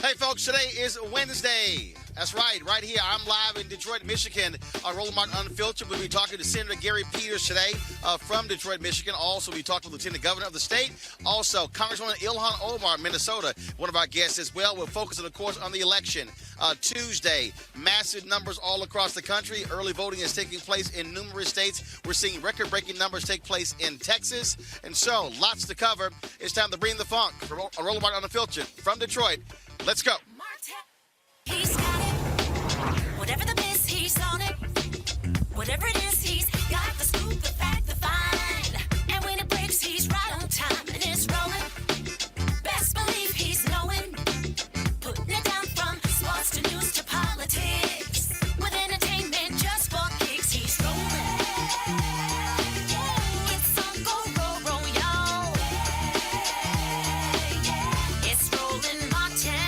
Hey, folks, today is Wednesday. That's right here. I'm live in Detroit, Michigan on Roland Martin Unfiltered. We'll be talking to Senator Gary Peters today from Detroit, Michigan. Also, we'll be talking with Lieutenant Governor of the state. Also, Congresswoman Ilhan Omar, Minnesota, one of our guests as well. We're focusing, of course, on the election. Tuesday, massive numbers all across the country. Early voting is taking place in numerous states. We're seeing record-breaking numbers take place in Texas. And so, lots to cover. It's time to bring the funk. Roland Martin Unfiltered from Detroit. Let's go. He's got it. Whatever the biz, he's on it. Whatever it is, he's got the scoop, the fact, the find. And when it breaks, he's right on time and it's rolling. Best believe he's knowing. Putting it down from sports to news to politics. With entertainment just for kicks, he's rolling. It's on go, roll, y'all. It's Roland Martin.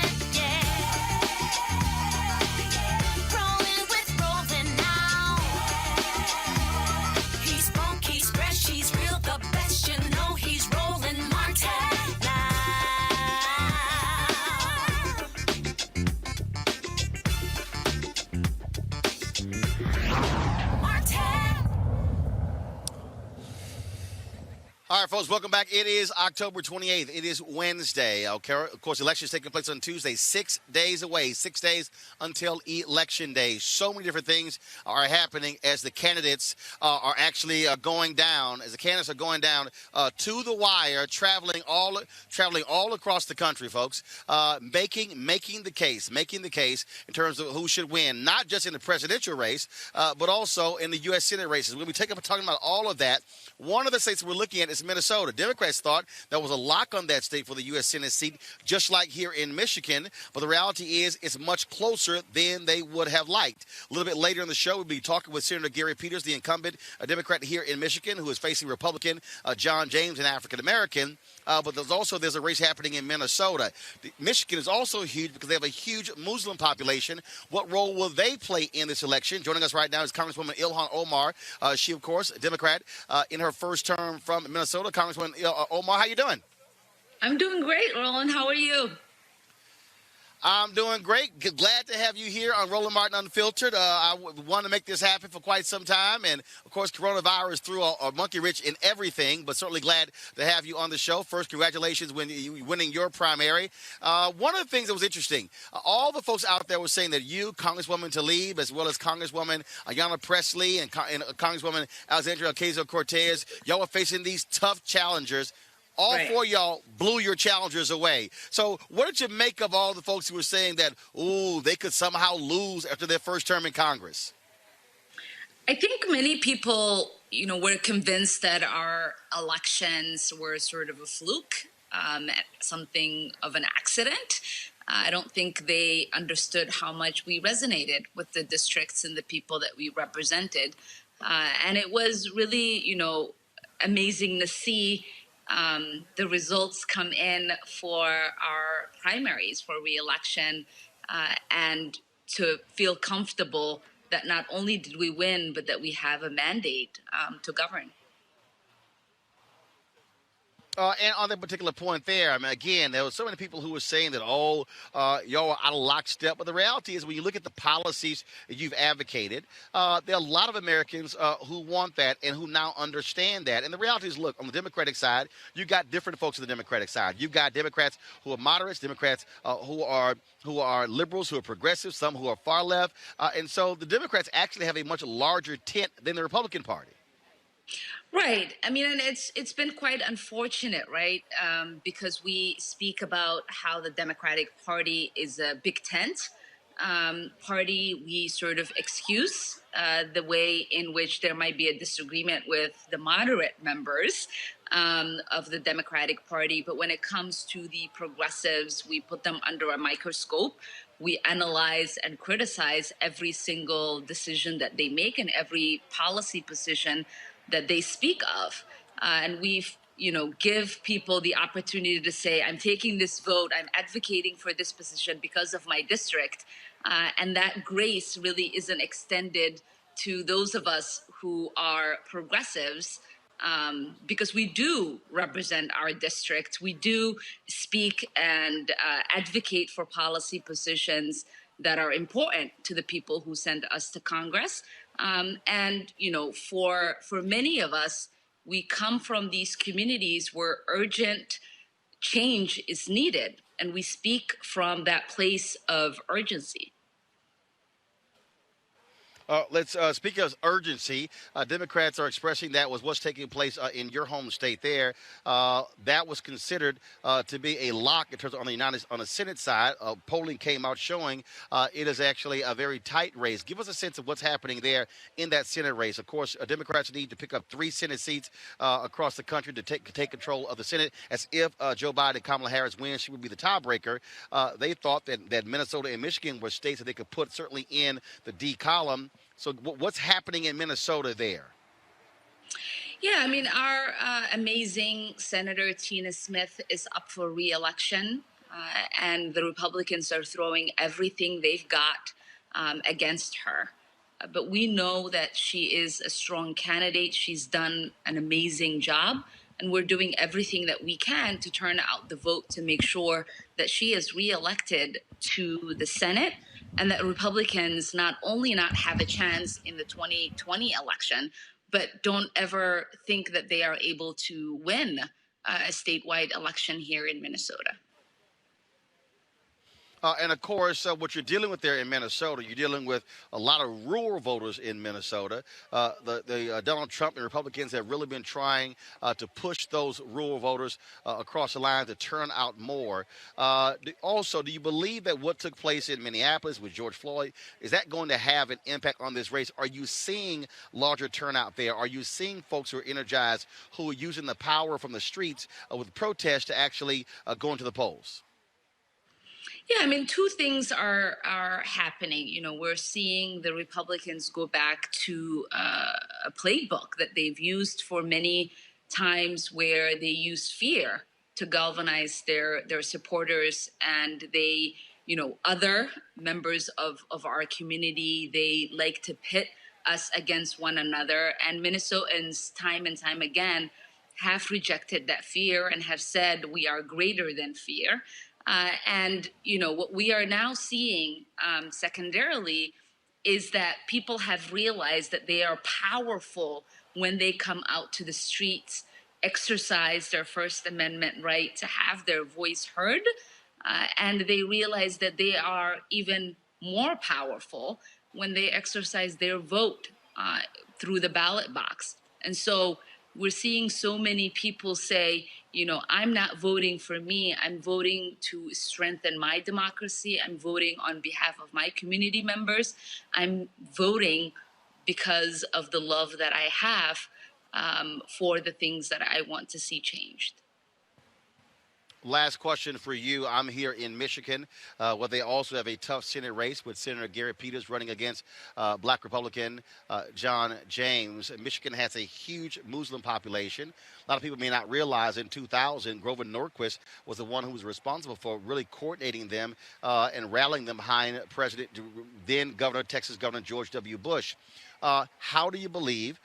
All right, folks, welcome back. It is October 28th. It is Wednesday. Okay, of course, the election is taking place on Tuesday, 6 days away, 6 days until Election Day. So many different things are happening as the candidates are actually going down, to the wire, traveling all across the country, folks, making the case in terms of who should win, not just in the presidential race, but also in the U.S. Senate races. We'll be talking about all of that. One of the states we're looking at is Minnesota. Democrats thought there was a lock on that state for the U.S. Senate seat, just like here in Michigan. But the reality is it's much closer than they would have liked. A little bit later in the show, we'll be talking with Senator Gary Peters, the incumbent Democrat here in Michigan, who is facing Republican John James, an African-American. But there's a race happening in Minnesota. Michigan is also huge because they have a huge Muslim population. What role will they play in this election? Joining us right now is Congresswoman Ilhan Omar. She, of course, a Democrat in her first term from Minnesota. Congresswoman Omar, how you doing? I'm doing great, Roland. How are you? I'm doing great. Glad to have you here on Roland Martin Unfiltered. I want to make this happen for quite some time. And, of course, coronavirus threw a monkey wrench in everything, but certainly glad to have you on the show. First, congratulations winning your primary. One of the things that was interesting, all the folks out there were saying that you, Congresswoman Tlaib, as well as Congresswoman Ayanna Pressley and Congresswoman Alexandria Ocasio-Cortez, y'all were facing these tough challengers. All right. four of y'all blew your challengers away. So what did you make of all the folks who were saying that, they could somehow lose after their first term in Congress? I think many people, were convinced that our elections were sort of a fluke, something of an accident. I don't think they understood how much we resonated with the districts and the people that we represented. And it was really, amazing to see the results come in for our primaries for re-election and to feel comfortable that not only did we win, but that we have a mandate to govern. And on that particular point there, I mean, again, there were so many people who were saying that, y'all are out of lockstep. But the reality is when you look at the policies that you've advocated, there are a lot of Americans who want that and who now understand that. And the reality is, look, on the Democratic side, you got different folks on the Democratic side. You've got Democrats who are moderates, Democrats who are liberals, who are progressives, some who are far left. And so the Democrats actually have a much larger tent than the Republican Party. Right. I mean, and it's been quite unfortunate, right? Because we speak about how the Democratic Party is a big tent party. We sort of excuse the way in which there might be a disagreement with the moderate members of the Democratic Party. But when it comes to the progressives, we put them under a microscope. We analyze and criticize every single decision that they make and every policy position that they speak of. And we've, give people the opportunity to say, I'm taking this vote, I'm advocating for this position because of my district. And that grace really isn't extended to those of us who are progressives because we do represent our district. We do speak and advocate for policy positions that are important to the people who send us to Congress. And you know, for many of us, we come from these communities where urgent change is needed, and we speak from that place of urgency. Let's speak of urgency. Democrats are expressing that was what's taking place in your home state there. That was considered to be a lock in terms of on the Senate side. Polling came out showing it is actually a very tight race. Give us a sense of what's happening there in that Senate race. Of course, Democrats need to pick up 3 Senate seats across the country to take control of the Senate. As if Joe Biden and Kamala Harris win, she would be the tiebreaker. They thought that Minnesota and Michigan were states that they could put certainly in the D column. So what's happening in Minnesota there? Yeah, I mean, our amazing Senator Tina Smith is up for re-election, and the Republicans are throwing everything they've got against her. But we know that she is a strong candidate. She's done an amazing job, and we're doing everything that we can to turn out the vote to make sure that she is re-elected to the Senate, and that Republicans not only not have a chance in the 2020 election, but don't ever think that they are able to win a statewide election here in Minnesota. And of course, what you're dealing with there in Minnesota, you're dealing with a lot of rural voters in Minnesota. The Donald Trump and Republicans have really been trying to push those rural voters across the line to turn out more. Also, do you believe that what took place in Minneapolis with George Floyd, is that going to have an impact on this race? Are you seeing larger turnout there? Are you seeing folks who are energized, who are using the power from the streets with protests to actually go into the polls? Yeah, I mean, 2 things are happening. You know, we're seeing the Republicans go back to a playbook that they've used for many times, where they use fear to galvanize their supporters, and they, you know, other members of our community, they like to pit us against one another. And Minnesotans, time and time again, have rejected that fear and have said we are greater than fear. And you know what we are now seeing, secondarily, is that people have realized that they are powerful when they come out to the streets, exercise their First Amendment right to have their voice heard, and they realize that they are even more powerful when they exercise their vote through the ballot box. And so we're seeing so many people say, you know, I'm not voting for me. I'm voting to strengthen my democracy. I'm voting on behalf of my community members. I'm voting because of the love that I have for the things that I want to see changed. Last question for you. I'm here in Michigan, where they also have a tough Senate race with Senator Gary Peters running against Black Republican John James. Michigan has a huge Muslim population. A lot of people may not realize in 2000, Grover Norquist was the one who was responsible for really coordinating them and rallying them behind then Texas Governor George W. Bush. How do you believe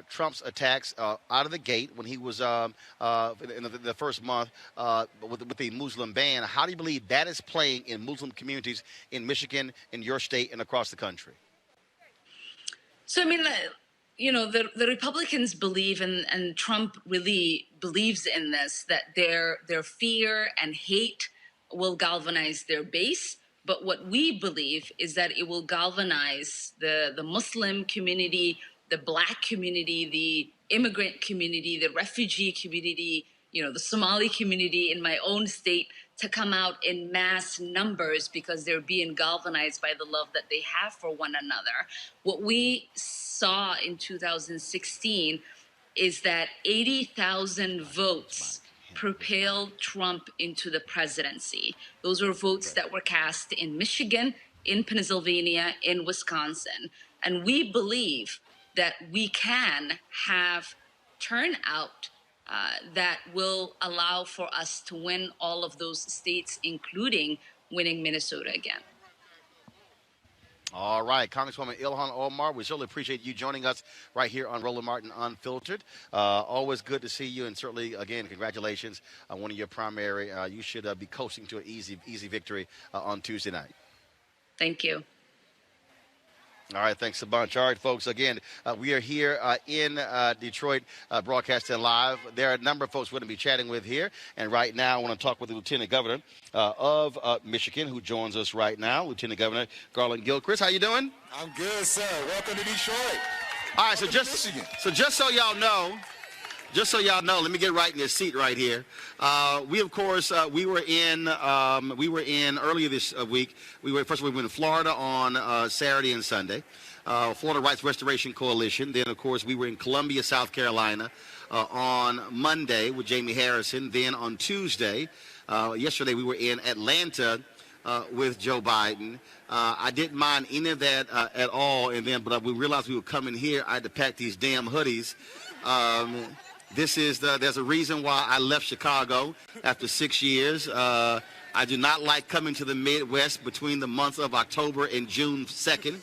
Trump's attacks out of the gate when he was in the first month with the Muslim ban? How do you believe that is playing in Muslim communities in Michigan, in your state, and across the country? So, I mean, you know, the Republicans believe, and Trump really believes in this, that their fear and hate will galvanize their base. But what we believe is that it will galvanize the Muslim community, the Black community, the immigrant community, the refugee community, you know, the Somali community in my own state, to come out in mass numbers because they're being galvanized by the love that they have for one another. What we saw in 2016 is that 80,000 votes propelled Trump into the presidency. Those were votes that were cast in Michigan, in Pennsylvania, in Wisconsin. And we believe that we can have turnout that will allow for us to win all of those states, including winning Minnesota again. All right, Congresswoman Ilhan Omar, we certainly appreciate you joining us right here on Roland Martin Unfiltered. Always good to see you, and certainly, again, congratulations on winning your primary. You should be coasting to an easy victory on Tuesday night. Thank you. All right, thanks a bunch. All right, folks, again, we are here in Detroit broadcasting live. There are a number of folks we're going to be chatting with here. And right now, I want to talk with the Lieutenant Governor of Michigan, who joins us right now, Lieutenant Governor Garland Gilchrist. How you doing? I'm good, sir. Welcome to Detroit. All right, so just so y'all know, let me get right in this seat right here. We, of course, we were in earlier this week. We were in Florida on Saturday and Sunday. Florida Rights Restoration Coalition. Then, of course, we were in Columbia, South Carolina on Monday with Jamie Harrison. Then on Tuesday, yesterday, we were in Atlanta with Joe Biden. I didn't mind any of that at all. And then, but we realized we were coming here. I had to pack these damn hoodies. There's a reason why I left Chicago after 6 years. I do not like coming to the Midwest between the months of October and June 2nd.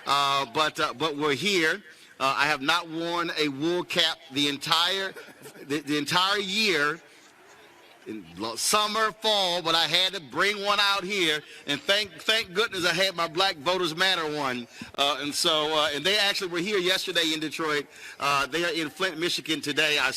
But we're here. I have not worn a wool cap the entire year. In summer, fall, but I had to bring one out here, and thank goodness I had my Black Voters Matter one, and they actually were here yesterday in Detroit. They are in Flint, Michigan today. I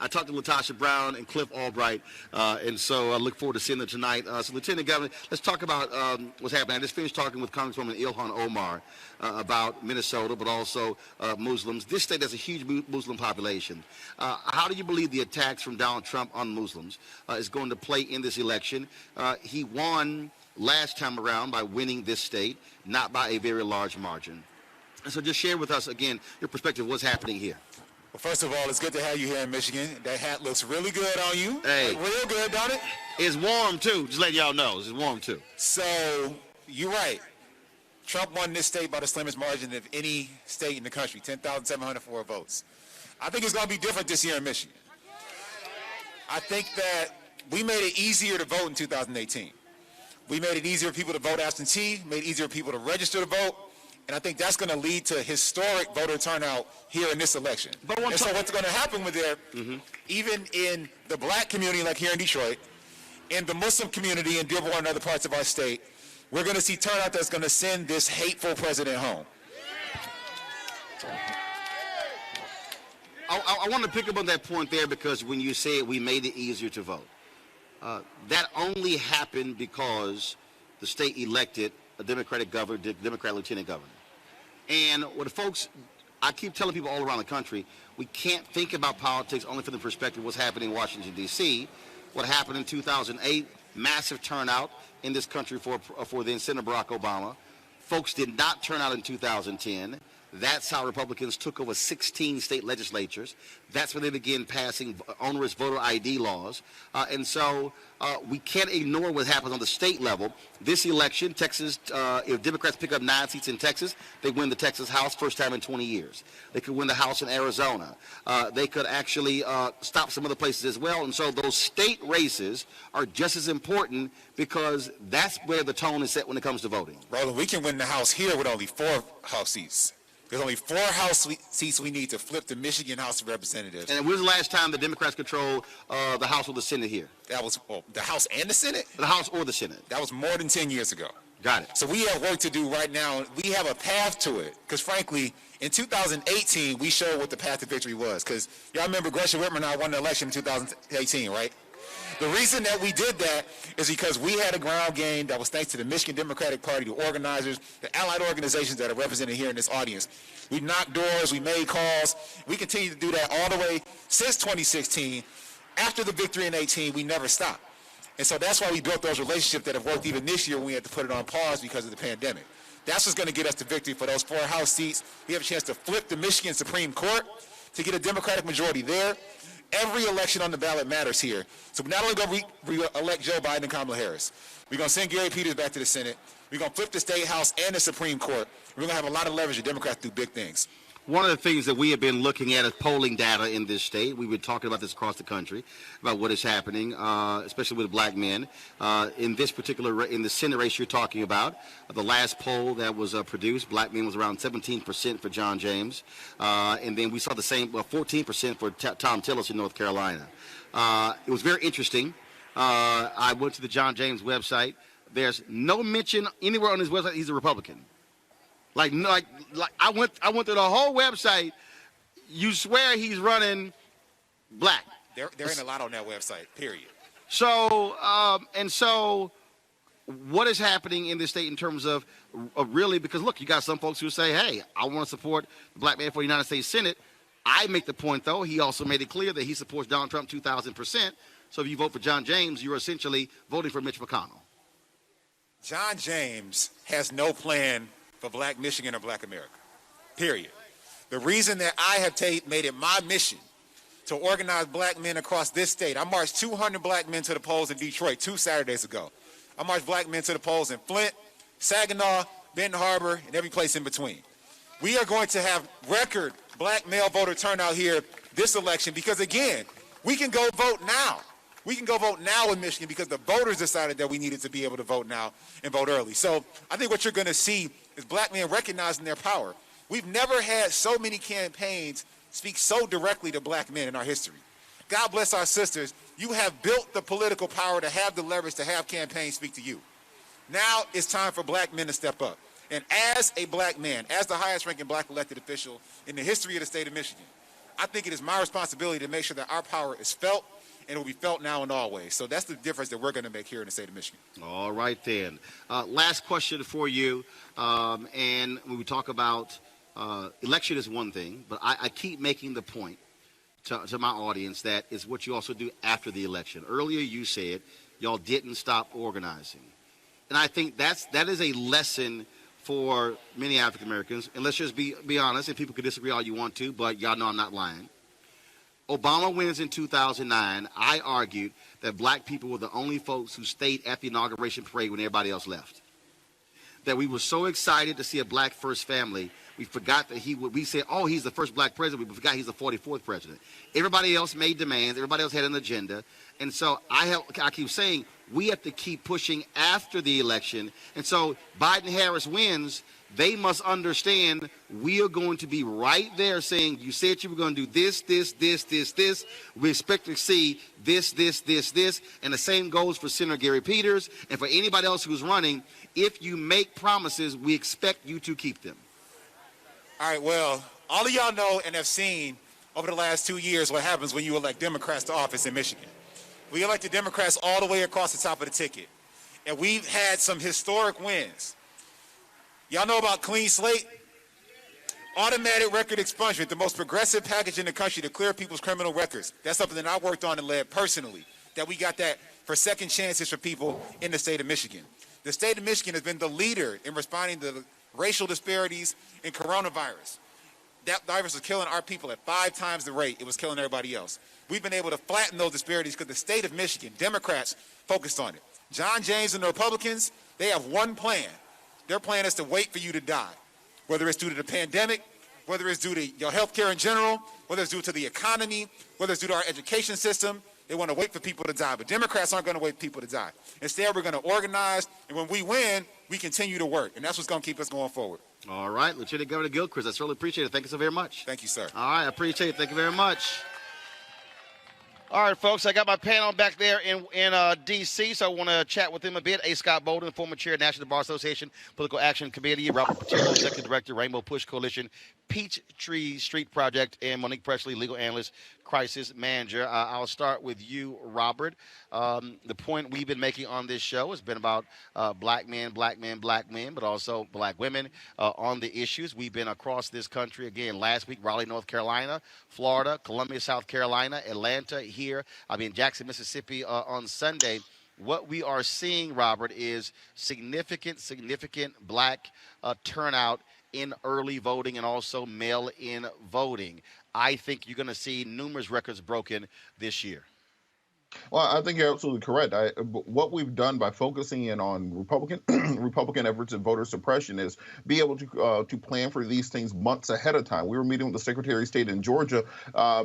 talked to Latasha Brown and Cliff Albright, and so I look forward to seeing them tonight. So Lieutenant Governor, let's talk about what's happening. I just finished talking with Congresswoman Ilhan Omar about Minnesota, but also Muslims. This state has a huge Muslim population. How do you believe the attacks from Donald Trump on Muslims is going to play in this election? He won last time around by winning this state, not by a very large margin. And so just share with us, again, your perspective of what's happening here. Well, first of all, it's good to have you here in Michigan. That hat looks really good on you. Hey. Real good, don't it? It's warm, too. Just letting y'all know. It's warm, too. So, you're right. Trump won this state by the slimmest margin of any state in the country, 10,704 votes. I think it's going to be different this year in Michigan. I think that we made it easier to vote in 2018. We made it easier for people to vote absentee, made it easier for people to register to vote, and I think that's going to lead to historic voter turnout here in this election. And so what's going to happen with there, even in the black community like here in Detroit, in the Muslim community in Dearborn and other parts of our state, we're going to see turnout that's going to send this hateful president home. I want to pick up on that point there, because when you say we made it easier to vote, that only happened because the state elected a Democratic governor, Democrat lieutenant governor. And what folks, I keep telling people all around the country, we can't think about politics only from the perspective of what's happening in Washington, D.C. What happened in 2008, massive turnout in this country for then Senator Barack Obama. Folks did not turn out in 2010. That's how Republicans took over 16 state legislatures. That's when they began passing onerous voter ID laws. And so we can't ignore what happens on the state level. This election, Texas, if Democrats pick up 9 seats in Texas, they win the Texas House first time in 20 years. They could win the House in Arizona. They could actually stop some other places as well. And so those state races are just as important, because that's where the tone is set when it comes to voting. Roland, we can win the House here with only 4 House seats. There's only 4 House seats we need to flip the Michigan House of Representatives. And when was the last time the Democrats controlled the House or the Senate here? That was the House and the Senate? The House or the Senate. That was more than 10 years ago. Got it. So we have work to do right now. We have a path to it. Because frankly, in 2018, we showed what the path to victory was. Because y'all remember Gretchen Whitmer and I won the election in 2018, right? The reason that we did that is because we had a ground game that was thanks to the Michigan Democratic Party, the organizers, the allied organizations that are represented here in this audience. We knocked doors, we made calls. We continue to do that all the way since 2016. After the victory in 18, we never stopped. And so that's why we built those relationships that have worked even this year when we had to put it on pause because of the pandemic. That's what's going to get us to victory for those 4 House seats. We have a chance to flip the Michigan Supreme Court to get a Democratic majority there. Every election on the ballot matters here. So we're not only going to re-elect Joe Biden and Kamala Harris. We're going to send Gary Peters back to the Senate. We're going to flip the State House and the Supreme Court. We're going to have a lot of leverage for Democrats to do big things. One of the things that we have been looking at is polling data in this state. We've been talking about this across the country, about what is happening, especially with black men. In this particular, in the Senate race you're talking about, the last poll that was produced, black men was around 17% for John James. And then we saw the same, 14% for Tom Tillis in North Carolina. It was very interesting. I went to the John James website. There's no mention anywhere on his website he's a Republican. Like I went through the whole website. You swear he's running black. There ain't a lot on that website, period. So, what is happening in this state in terms of really, because look, you got some folks who say, hey, I want to support the black man for the United States Senate. I make the point, though, he also made it clear that he supports Donald Trump 2,000%. So if you vote for John James, you're essentially voting for Mitch McConnell. John James has no plan for black Michigan or black America, period. The reason that I have made it my mission to organize black men across this state, I marched 200 black men to the polls in Detroit 2 Saturdays ago. I marched black men to the polls in Flint, Saginaw, Benton Harbor, and every place in between. We are going to have record black male voter turnout here this election because, again, we can go vote now. We can go vote now in Michigan because the voters decided that we needed to be able to vote now and vote early. So I think what you're going to see is black men recognizing their power. We've never had so many campaigns speak so directly to black men in our history. God bless our sisters. You have built the political power to have the leverage to have campaigns speak to you. Now it's time for black men to step up. And as a black man, as the highest ranking black elected official in the history of the state of Michigan, I think it is my responsibility to make sure that our power is felt and it will be felt now and always. So that's the difference that we're going to make here in the state of Michigan. All right, then. Last question for you. And when we talk about election is one thing, but I keep making the point to my audience that is what you also do after the election. Earlier you said y'all didn't stop organizing. And I think that is a lesson for many African Americans. And let's just be honest, and people can disagree all you want to, but y'all know I'm not lying. Obama wins in 2009. I argued that black people were the only folks who stayed at the inauguration parade when everybody else left. That we were so excited to see a black first family, we forgot that we said, oh, he's the first black president. We forgot he's the 44th president. Everybody else made demands. Everybody else had an agenda. And so I keep saying we have to keep pushing after the election. And so Biden-Harris wins. They must understand we are going to be right there saying, you said you were going to do this, this, this, this, this. We expect to see this, this, this, this. And the same goes for Senator Gary Peters and for anybody else who's running. If you make promises, we expect you to keep them. All right, well, all of y'all know and have seen over the last 2 years what happens when you elect Democrats to office in Michigan. We elected Democrats all the way across the top of the ticket. And we've had some historic wins. Y'all know about clean slate? Automatic record expungement, the most progressive package in the country to clear people's criminal records. That's something that I worked on and led personally, that we got that for second chances for people in the state of Michigan. The state of Michigan has been the leader in responding to racial disparities in coronavirus. That virus was killing our people at 5 times the rate it was killing everybody else. We've been able to flatten those disparities because the state of Michigan, Democrats, focused on it. John James and the Republicans, they have one plan. Their plan is to wait for you to die, whether it's due to the pandemic, whether it's due to your health care in general, whether it's due to the economy, whether it's due to our education system. They want to wait for people to die. But Democrats aren't going to wait for people to die. Instead, we're going to organize, and when we win, we continue to work. And that's what's going to keep us going forward. All right, Lieutenant Governor Gilchrist, I certainly appreciate it. Thank you so very much. Thank you, sir. All right, I appreciate it. Thank you very much. All right, folks, I got my panel back there in D.C., so I want to chat with them a bit. A. Scott Bolden, former chair of the National Bar Association Political Action Committee, Robert Patillo, executive director, Rainbow Push Coalition, Peachtree Street Project, and Monique Presley, legal analyst, crisis manager. I'll start with you, Robert. The point we've been making on this show has been about black men, but also black women on the issues. We've been across this country, again, last week, Raleigh, North Carolina, Florida, Columbia, South Carolina, Atlanta, here. I'll be in Jackson, Mississippi on Sunday. What we are seeing, Robert, is significant black turnout in early voting and also mail-in voting. I think you're going to see numerous records broken this year. Well, I think you're absolutely correct. What we've done by focusing in on Republican Republican efforts at voter suppression is be able to plan for these things months ahead of time. We were meeting with the Secretary of State in Georgia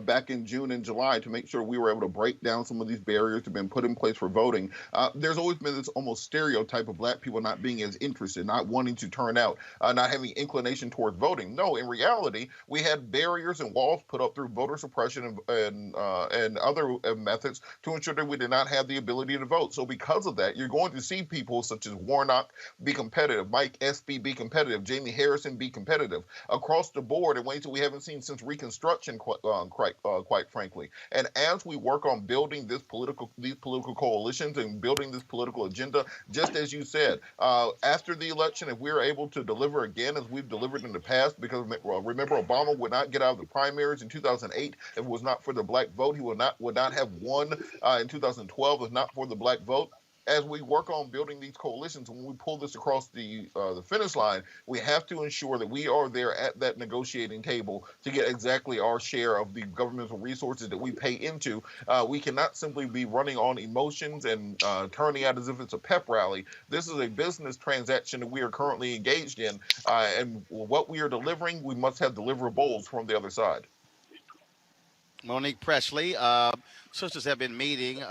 back in June and July to make sure we were able to break down some of these barriers that have been put in place for voting. There's always been this almost stereotype of Black people not being as interested, not wanting to turn out, not having inclination towards voting. No, in reality, we had barriers and walls put up through voter suppression and other methods to ensure that we did not have the ability to vote. So because of that, you're going to see people such as Warnock be competitive, Mike Espy be competitive, Jamie Harrison be competitive across the board in ways that we haven't seen since Reconstruction, quite frankly. And as we work on building these political coalitions and building this political agenda, just as you said, after the election, if we're able to deliver again as we've delivered in the past, because remember, Obama would not get out of the primaries in 2008 if it was not for the Black vote. He would not have won in 2012 if not for the Black vote. As we work on building these coalitions, when we pull this across the finish line, we have to ensure that we are there at that negotiating table to get exactly our share of the governmental resources that we pay into. We cannot simply be running on emotions and turning out as if it's a pep rally. This is a business transaction that we are currently engaged in, and what we are delivering, we must have deliverables from the other side. Monique Presley. Sisters have been meeting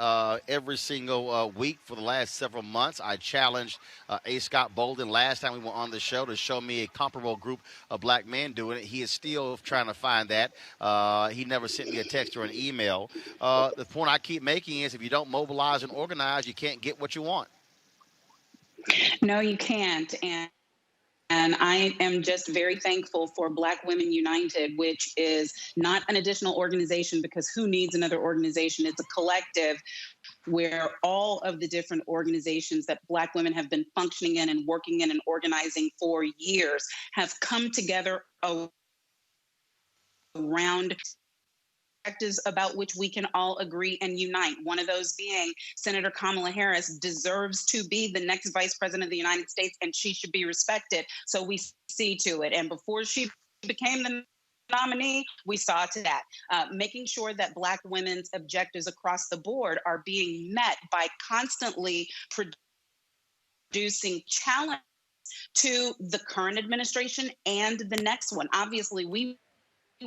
every single week for the last several months. I challenged A. Scott Bolden last time we were on the show to show me a comparable group of Black men doing it. He is still trying to find that. He never sent me a text or an email. The point I keep making is if you don't mobilize and organize, you can't get what you want. No, you can't. And I am just very thankful for Black Women United, which is not an additional organization because who needs another organization? It's a collective where all of the different organizations that Black women have been functioning in and working in and organizing for years have come together around perspectives about which we can all agree and unite. One of those being Senator Kamala Harris deserves to be the next vice president of the United States, and she should be respected. So we see to it. And before she became the nominee, we saw to that. Making sure that Black women's objectives across the board are being met by constantly producing challenge to the current administration and the next one. Obviously, we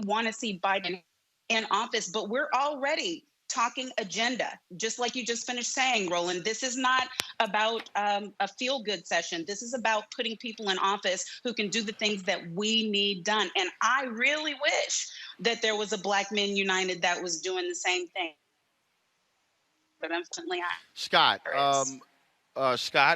want to see Biden in office, but we're already talking agenda, just like you just finished saying, Roland. This is not about a feel-good session. This is about putting people in office who can do the things that we need done. And I really wish that there was a Black Men United that was doing the same thing. But unfortunately, Scott,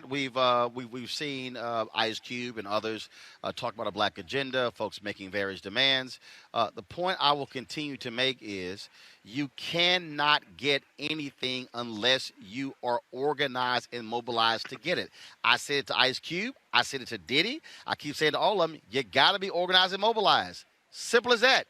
we've seen Ice Cube and others talk about a Black agenda, folks making various demands. The point I will continue to make is you cannot get anything unless you are organized and mobilized to get it. I said it to Ice Cube. I said it to Diddy. I keep saying to all of them, you got to be organized and mobilized. Simple as that.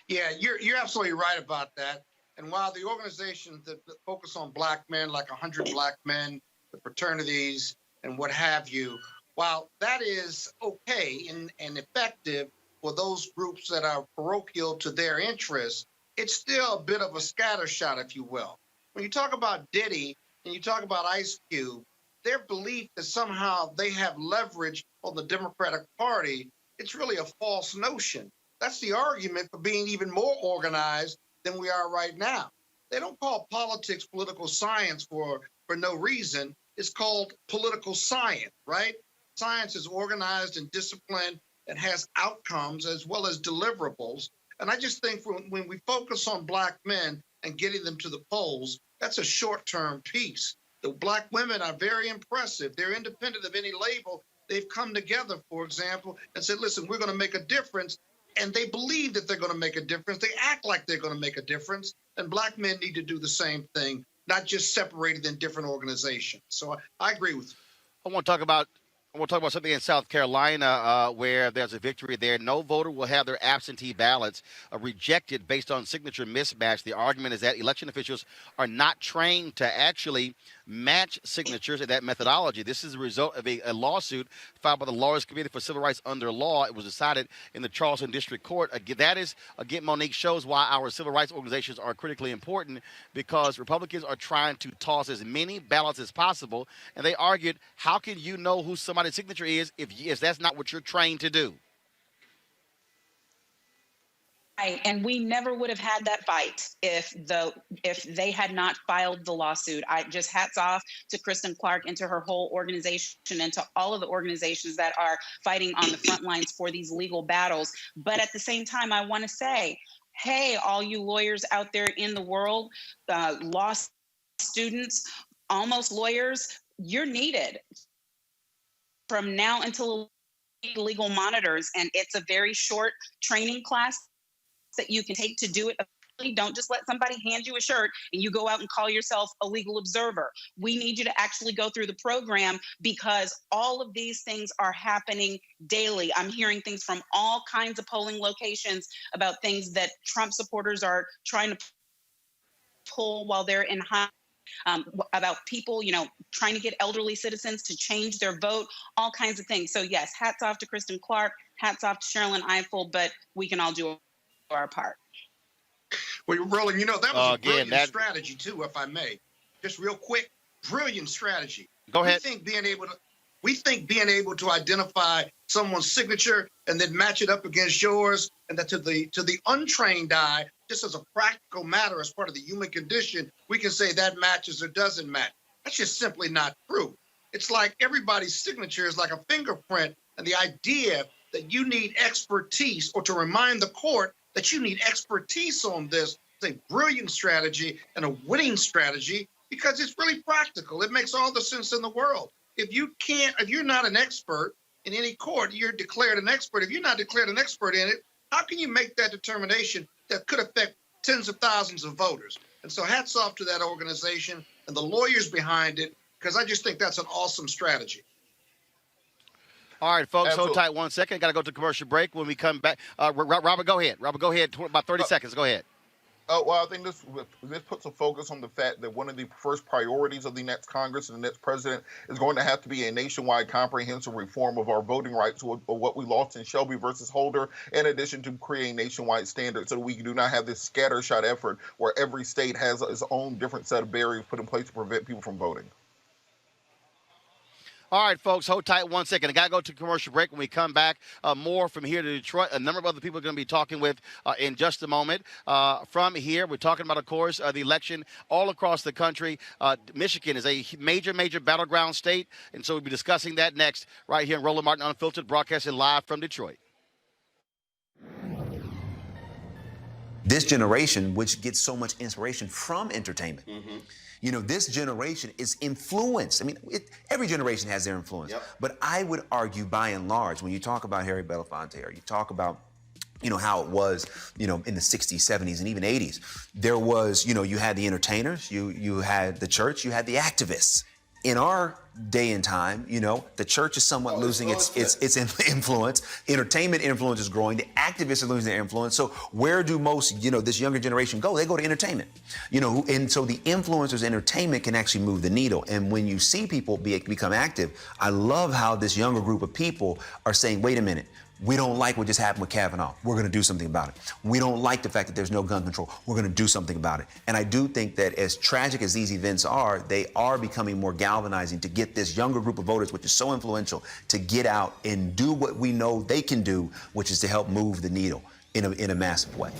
Yeah, you're absolutely right about that. And while the organizations that focus on Black men, like 100 Black Men, the fraternities, and what have you, while that is okay and effective for those groups that are parochial to their interests, it's still a bit of a scattershot, if you will. When you talk about Diddy and you talk about Ice Cube, their belief that somehow they have leverage on the Democratic Party, it's really a false notion. That's the argument for being even more organized than we are right now. They don't call politics political science for no reason. It's called political science, right? Science is organized and disciplined and has outcomes as well as deliverables. And I just think when we focus on Black men and getting them to the polls, that's a short-term piece. The Black women are very impressive. They're independent of any label. They've come together, for example, and said, listen, we're going to make a difference. And they believe that they're going to make a difference. They act like they're going to make a difference. And Black men need to do the same thing, not just separated in different organizations. So I agree with you. I want to talk about We'll talk about something in South Carolina where there's a victory there. No voter will have their absentee ballots rejected based on signature mismatch. The argument is that election officials are not trained to actually match signatures and that methodology. This is a result of a lawsuit filed by the Lawyers Committee for Civil Rights under law. It was decided in the Charleston District Court. Again, Monique, shows why our civil rights organizations are critically important, because Republicans are trying to toss as many ballots as possible. And they argued, how can you know who somebody's signature is if that's not what you're trained to do? Right, and we never would have had that fight if they had not filed the lawsuit. I just hats off to Kristen Clark and to her whole organization and to all of the organizations that are fighting on the front lines for these legal battles. But at the same time, I want to say, hey, all you lawyers out there in the world, law students, almost lawyers, you're needed from now until legal monitors. And it's a very short training class that you can take to do it. Don't just let somebody hand you a shirt and you go out and call yourself a legal observer. We need you to actually go through the program, because all of these things are happening daily. I'm hearing things from all kinds of polling locations about things that Trump supporters are trying to pull while they're in high. About people, trying to get elderly citizens to change their vote, all kinds of things. So yes, hats off to Kristen Clark, hats off to Sherilyn Ifill, but we can all do our part. Well, Roland, that was a brilliant strategy too, if I may. Just real quick, brilliant strategy. Go ahead. We think being able to identify someone's signature and then match it up against yours, and that to the untrained eye, just as a practical matter, as part of the human condition, we can say that matches or doesn't match. That's just simply not true. It's like everybody's signature is like a fingerprint, and the idea that you need expertise, or to remind the court that you need expertise on this, is a brilliant strategy and a winning strategy, because it's really practical. It makes all the sense in the world. If you're not an expert in any court, you're declared an expert. If you're not declared an expert in it, how can you make that determination that could affect tens of thousands of voters? And so hats off to that organization and the lawyers behind it, because I just think that's an awesome strategy. All right, folks, Absolutely. hold tight 1 second. Got to go to commercial break. When we come back, Robert, go ahead. Robert, go ahead. About 30 seconds. Go ahead. Well, I think this puts a focus on the fact that one of the first priorities of the next Congress and the next president is going to have to be a nationwide comprehensive reform of our voting rights, or what we lost in Shelby versus Holder, in addition to creating nationwide standards so that we do not have this scattershot effort where every state has its own different set of barriers put in place to prevent people from voting. All right, folks, hold tight 1 second. I got to go to commercial break. When we come back, more from here to Detroit. A number of other people are going to be talking with in just a moment. From here, we're talking about, of course, the election all across the country. Michigan is a major battleground state, and so we'll be discussing that next right here in Roland Martin Unfiltered, broadcasting live from Detroit. This generation, which gets so much inspiration from entertainment. This generation is influenced. I mean, every generation has their influence. Yep. But I would argue, by and large, when you talk about Harry Belafonte, or you talk about, how it was, in the 60s, 70s, and even 80s, there was, you had the entertainers, you had the church, you had the activists. In our day and time, the church is somewhat losing its influence. Entertainment influence is growing. The activists are losing their influence. So where do most, this younger generation go? They go to entertainment. And so the influencers' entertainment can actually move the needle. And when you see people become active, I love how this younger group of people are saying, wait a minute, we don't like what just happened with Kavanaugh. We're going to do something about it. We don't like the fact that there's no gun control. We're going to do something about it. And I do think that as tragic as these events are, they are becoming more galvanizing to get this younger group of voters, which is so influential, to get out and do what we know they can do, which is to help move the needle in a massive way.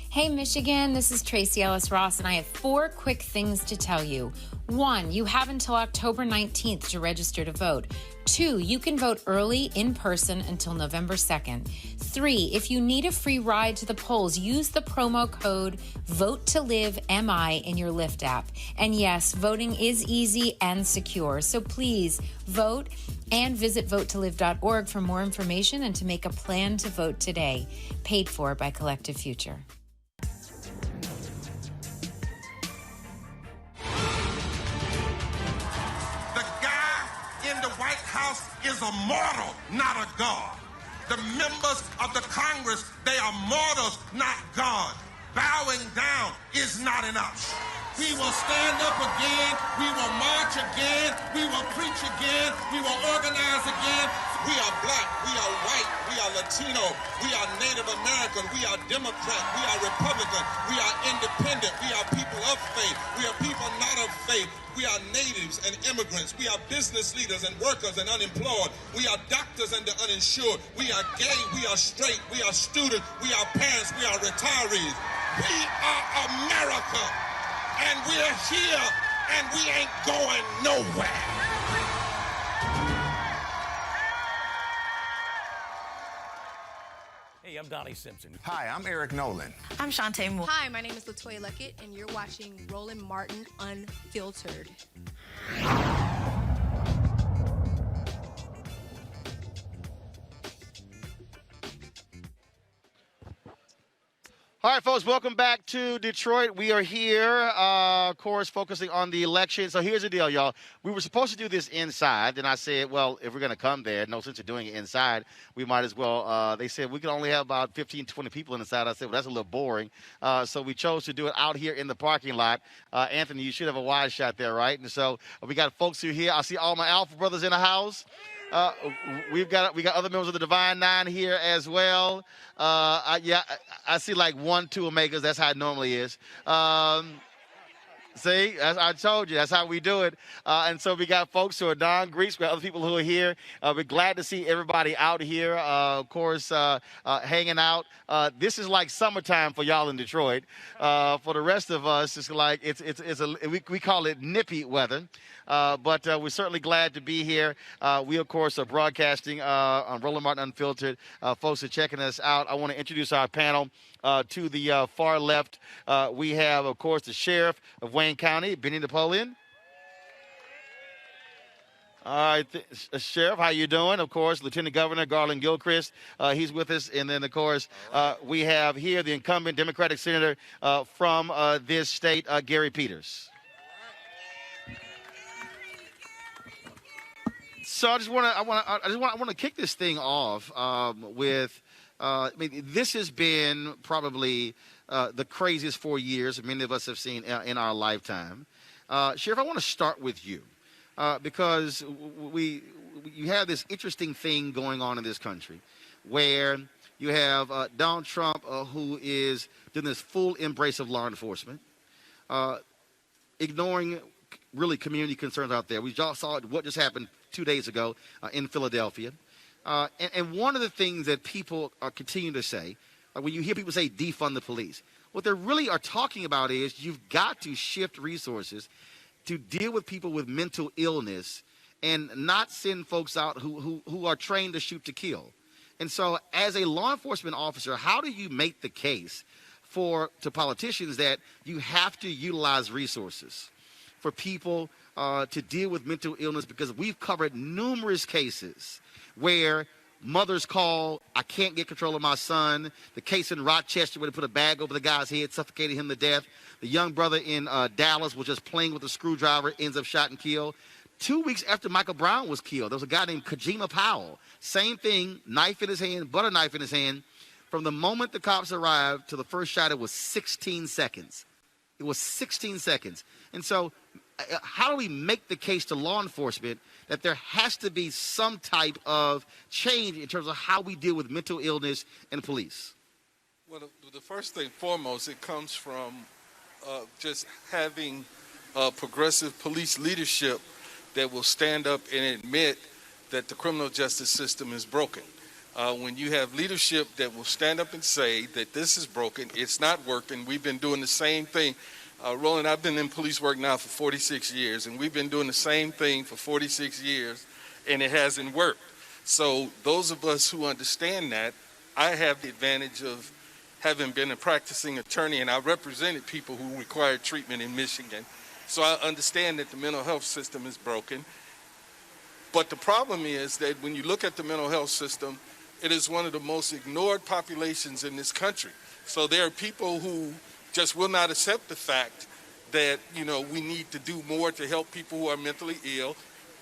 Hey, Michigan, this is Tracy Ellis Ross, and I have 4 quick things to tell you. 1, you have until October 19th to register to vote. 2, you can vote early in person until November 2nd. 3, if you need a free ride to the polls, use the promo code VOTE2LIVE-MI in your Lyft app. And yes, voting is easy and secure, so please vote and visit vote2live.org for more information and to make a plan to vote today. Paid for by Collective Future. is a mortal, not a god. The members of the Congress, they are mortals, not God. Bowing down is not enough. We will stand up again. We will march again. We will preach again. We will organize again. We are black. We are white. We are Latino. We are Native American. We are Democrat. We are Republican. We are independent. We are people of faith. We are people not of faith. We are natives and immigrants. We are business leaders and workers and unemployed. We are doctors and the uninsured. We are gay. We are straight. We are students. We are parents. We are retirees. We are America. And we're here, and we ain't going nowhere. Hey, I'm Donnie Simpson. Hi, I'm Eric Nolan. I'm Shantae Moore. Hi, my name is LaToya Luckett, and you're watching Roland Martin Unfiltered. All right, folks, welcome back to Detroit. We are here, of course, focusing on the election. So here's the deal, y'all. We were supposed to do this inside, and I said, well, if we're going to come there, no sense of doing it inside. We might as well. They said we can only have about 15, 20 people inside. I said, well, that's a little boring. So we chose to do it out here in the parking lot. Anthony, you should have a wide shot there, right? And so we got folks who are here. I see all my Alpha brothers in the house. We got other members of the Divine Nine here as well. I see like 1, 2 Omegas. That's how it normally is. See, as I told you, that's how we do it. And so we got folks who are non-Greeks. We got other people who are here. We're glad to see everybody out here, of course, hanging out. This is like summertime for y'all in Detroit. For the rest of us, it's like we call it nippy weather. But we're certainly glad to be here. We, of course, are broadcasting on Roland Martin Unfiltered. Folks are checking us out. I want to introduce our panel. To the far left, we have, of course, the Sheriff of Wayne County, Benny Napoleon. All right, Sheriff, how you doing? Of course, Lieutenant Governor Garland Gilchrist, he's with us. And then, of course, we have here the incumbent Democratic Senator from this state, Gary Peters. So I just want to kick this thing off with. I mean, this has been probably the craziest 4 years many of us have seen in our lifetime. Sheriff, I want to start with you because you have this interesting thing going on in this country where you have Donald Trump who is doing this full embrace of law enforcement, ignoring really community concerns out there. We just saw what just happened 2 days ago in Philadelphia. And one of the things that people are continuing to say, when you hear people say defund the police, what they really are talking about is you've got to shift resources to deal with people with mental illness and not send folks out who are trained to shoot to kill. And so as a law enforcement officer, how do you make the case to politicians that you have to utilize resources for people to deal with mental illness? Because we've covered numerous cases where mothers call, I can't get control of my son. The case in Rochester where they put a bag over the guy's head, suffocated him to death. The young brother in Dallas was just playing with a screwdriver, ends up shot and killed. 2 weeks after Michael Brown was killed, there was a guy named Kojima Powell. Same thing, knife in his hand, butter knife in his hand. From the moment the cops arrived to the first shot, it was 16 seconds. It was 16 seconds. And so how do we make the case to law enforcement that there has to be some type of change in terms of how we deal with mental illness in police? Well, the first thing foremost, it comes from just having progressive police leadership that will stand up and admit that the criminal justice system is broken. When you have leadership that will stand up and say that this is broken, it's not working, we've been doing the same thing. Roland, I've been in police work now for 46 years, and we've been doing the same thing for 46 years, and it hasn't worked. So those of us who understand that, I have the advantage of having been a practicing attorney, and I represented people who required treatment in Michigan. So I understand that the mental health system is broken. But the problem is that when you look at the mental health system, it is one of the most ignored populations in this country. So there are people who just will not accept the fact that, we need to do more to help people who are mentally ill.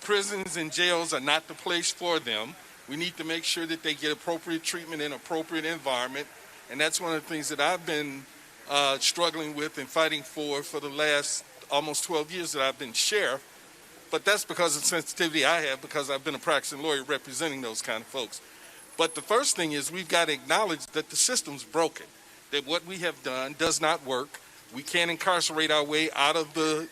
prisons and jails are not the place for them. We need to make sure that they get appropriate treatment in appropriate environment. And that's one of the things that I've been struggling with and fighting for the last almost 12 years that I've been sheriff. But that's because of the sensitivity I have, because I've been a practicing lawyer representing those kind of folks. But the first thing is we've got to acknowledge that the system's broken, that what we have done does not work. We can't incarcerate our way out of the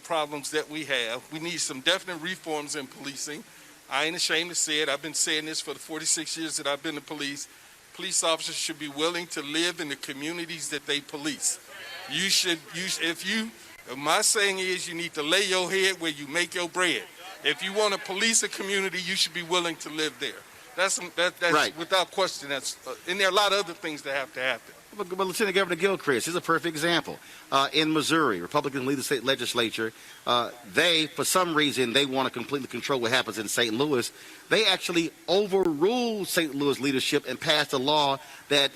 problems that we have. We need some definite reforms in policing. I ain't ashamed to say it. I've been saying this for the 46 years that I've been in police. Police officers should be willing to live in the communities that they police. My saying is you need to lay your head where you make your bread. If you want to police a community, you should be willing to live there. That's right. Without question. And there are a lot of other things that have to happen. But Lieutenant Governor Gilchrist is a perfect example. In Missouri, Republicans lead the state legislature. They, for some reason, they want to completely control what happens in St. Louis. They actually overruled St. Louis leadership and passed a law that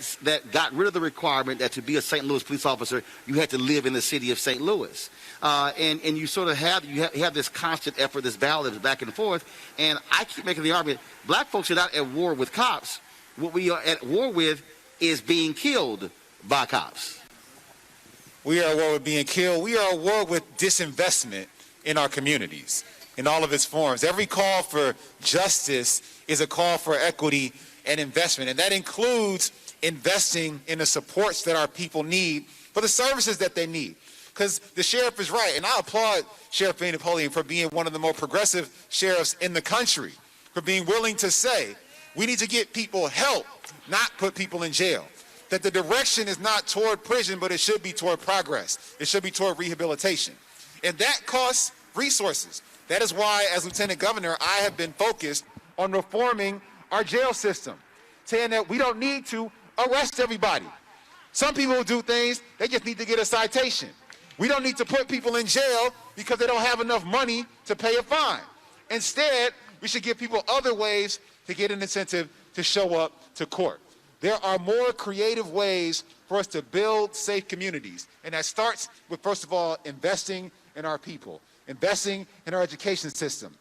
got rid of the requirement that to be a St. Louis police officer, you had to live in the city of St. Louis. And you sort of have this constant effort, this battle that's back and forth. And I keep making the argument, black folks are not at war with cops. What we are at war with is being killed by cops. We are at war with being killed. We are at war with disinvestment in our communities in all of its forms. Every call for justice is a call for equity and investment, and that includes investing in the supports that our people need for the services that they need. Because the sheriff is right, and I applaud Sheriff Benny Napoleon for being one of the more progressive sheriffs in the country, for being willing to say, we need to get people help, not put people in jail. That the direction is not toward prison, but it should be toward progress. It should be toward rehabilitation. And that costs resources. That is why, as Lieutenant Governor, I have been focused on reforming our jail system, saying that we don't need to arrest everybody. Some people do things, they just need to get a citation. We don't need to put people in jail because they don't have enough money to pay a fine. Instead, we should give people other ways to get an incentive to show up to court. There are more creative ways for us to build safe communities, and that starts with, first of all, investing in our people, investing in our education system.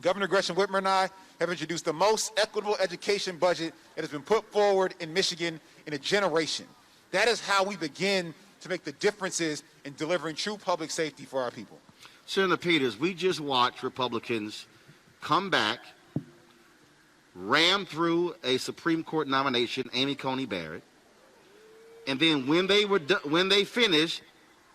Governor Gretchen Whitmer and I have introduced the most equitable education budget that has been put forward in Michigan in a generation. That is how we begin to make the differences in delivering true public safety for our people. Senator Peters, we just watched Republicans come back, ram through a Supreme Court nomination, Amy Coney Barrett, and then when they finished,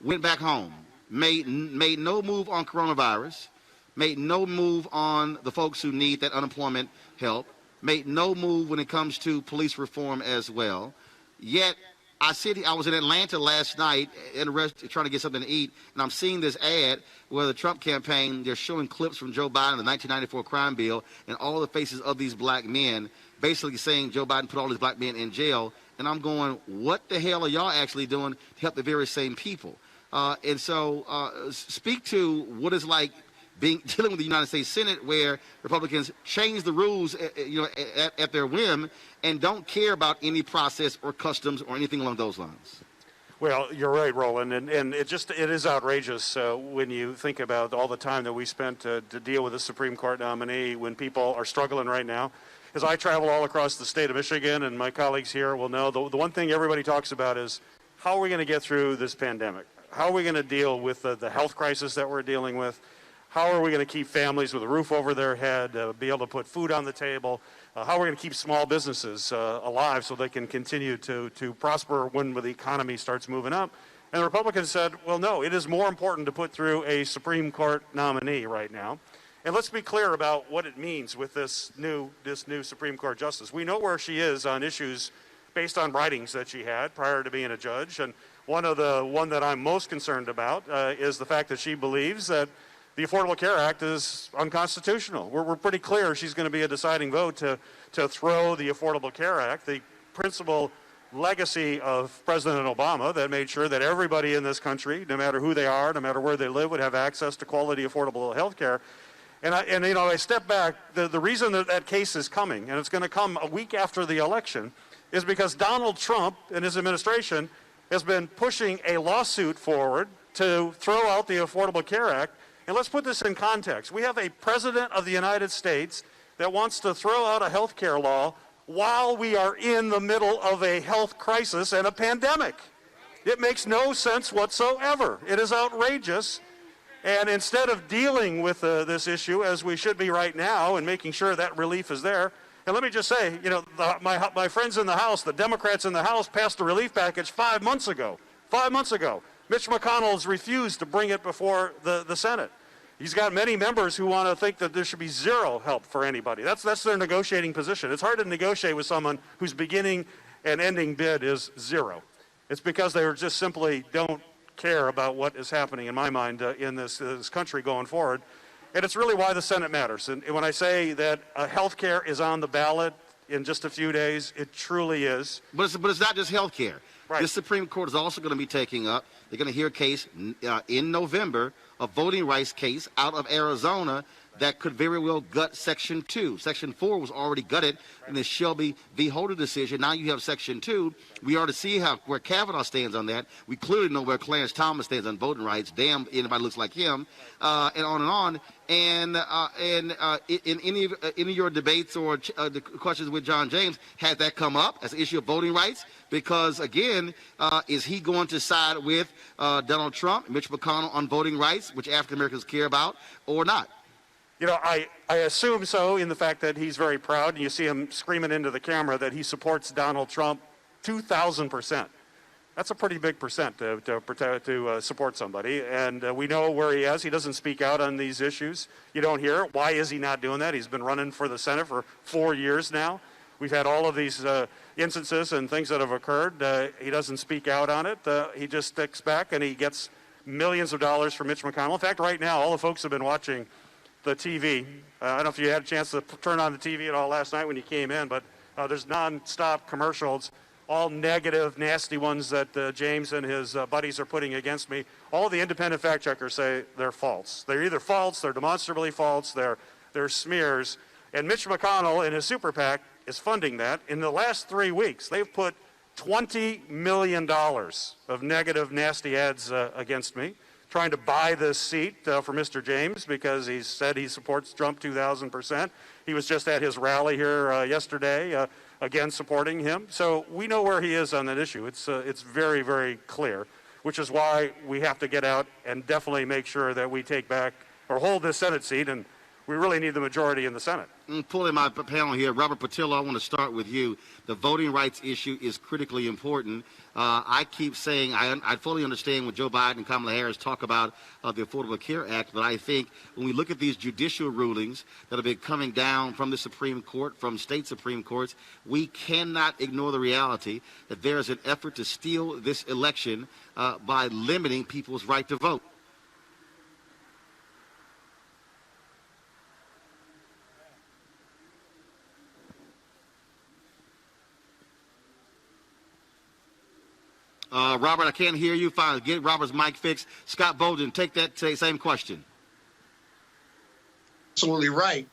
went back home, made no move on coronavirus, made no move on the folks who need that unemployment help, made no move when it comes to police reform as well. Yet I was in Atlanta last night in a restaurant trying to get something to eat, and I'm seeing this ad where the Trump campaign, they're showing clips from Joe Biden, the 1994 crime bill, and all the faces of these black men, basically saying Joe Biden put all these black men in jail. And I'm going, what the hell are y'all actually doing to help the very same people? And so speak to what it's like dealing with the United States Senate, where Republicans change the rules at their whim and don't care about any process or customs or anything along those lines. Well, you're right, Roland, and it is outrageous when you think about all the time that we spent to deal with the Supreme Court nominee when people are struggling right now. As I travel all across the state of Michigan, and my colleagues here will know, the one thing everybody talks about is how are we going to get through this pandemic? How are we going to deal with the health crisis that we're dealing with? How are we going to keep families with a roof over their head, be able to put food on the table? How are we going to keep small businesses alive so they can continue to prosper when the economy starts moving up? And the Republicans said, well, no, it is more important to put through a Supreme Court nominee right now. And let's be clear about what it means with this new Supreme Court justice. We know where she is on issues based on writings that she had prior to being a judge. And one that I'm most concerned about is the fact that she believes that the Affordable Care Act is unconstitutional. We're pretty clear she's going to be a deciding vote to throw the Affordable Care Act, the principal legacy of President Obama that made sure that everybody in this country, no matter who they are, no matter where they live, would have access to quality, affordable health care. And I step back, the reason that case is coming, and it's going to come a week after the election, is because Donald Trump and his administration has been pushing a lawsuit forward to throw out the Affordable Care Act. And let's put this in context. We have a president of the United States that wants to throw out a health care law while we are in the middle of a health crisis and a pandemic. It makes no sense whatsoever. It is outrageous. And instead of dealing with this issue as we should be right now and making sure that relief is there, and let me just say, you know, my friends in the House, the Democrats in the House, passed a relief package 5 months ago. 5 months ago. Mitch McConnell has refused to bring it before the Senate. He's got many members who want to think that there should be zero help for anybody. That's their negotiating position. It's hard to negotiate with someone whose beginning and ending bid is zero. It's because they just simply don't care about what is happening, in my mind, in this country going forward. And it's really why the Senate matters. And when I say that health care is on the ballot in just a few days, it truly is. But it's not just health care. Right. This Supreme Court is also going to be taking up, they're going to hear a case in November, a voting rights case out of Arizona that could very well gut Section 2. Section 4 was already gutted in the Shelby v. Holder decision. Now you have Section 2. We already see where Kavanaugh stands on that. We clearly know where Clarence Thomas stands on voting rights. Damn, anybody looks like him, and on and on. And in any of your debates or the questions with John James, has that come up as an issue of voting rights? Because, again, is he going to side with Donald Trump, Mitch McConnell on voting rights, which African Americans care about, or not? You know, I assume so, in the fact that he's very proud, and you see him screaming into the camera that he supports Donald Trump 2,000%. That's a pretty big percent to support somebody, and we know where he is. He doesn't speak out on these issues. You don't hear it. Why is he not doing that? He's been running for the Senate for 4 years now. We've had all of these instances and things that have occurred. He doesn't speak out on it. He just sticks back, and he gets millions of dollars from Mitch McConnell. In fact, right now, all the folks have been watching the TV. I don't know if you had a chance to turn on the TV at all last night when you came in, but there's non-stop commercials, all negative, nasty ones that James and his buddies are putting against me. All the independent fact checkers say they're false. They're either false, they're demonstrably false, they're smears. And Mitch McConnell and his super PAC is funding that. In the last 3 weeks, they've put $20 million of negative, nasty ads against me, trying to buy this seat for Mr. James because he said he supports Trump 2,000%. He was just at his rally here yesterday, again supporting him. So we know where he is on that issue. It's very, very clear, which is why we have to get out and definitely make sure that we take back or hold this Senate seat, and we really need the majority in the Senate. Pulling my panel here, Robert Patillo, I want to start with you. The voting rights issue is critically important. I keep saying I fully understand when Joe Biden and Kamala Harris talk about the Affordable Care Act, but I think when we look at these judicial rulings that have been coming down from the Supreme Court, from state Supreme Courts, we cannot ignore the reality that there is an effort to steal this election by limiting people's right to vote. Robert, I can't hear you. Fine, get Robert's mic fixed. Scott Bolden, take that same question. Absolutely right.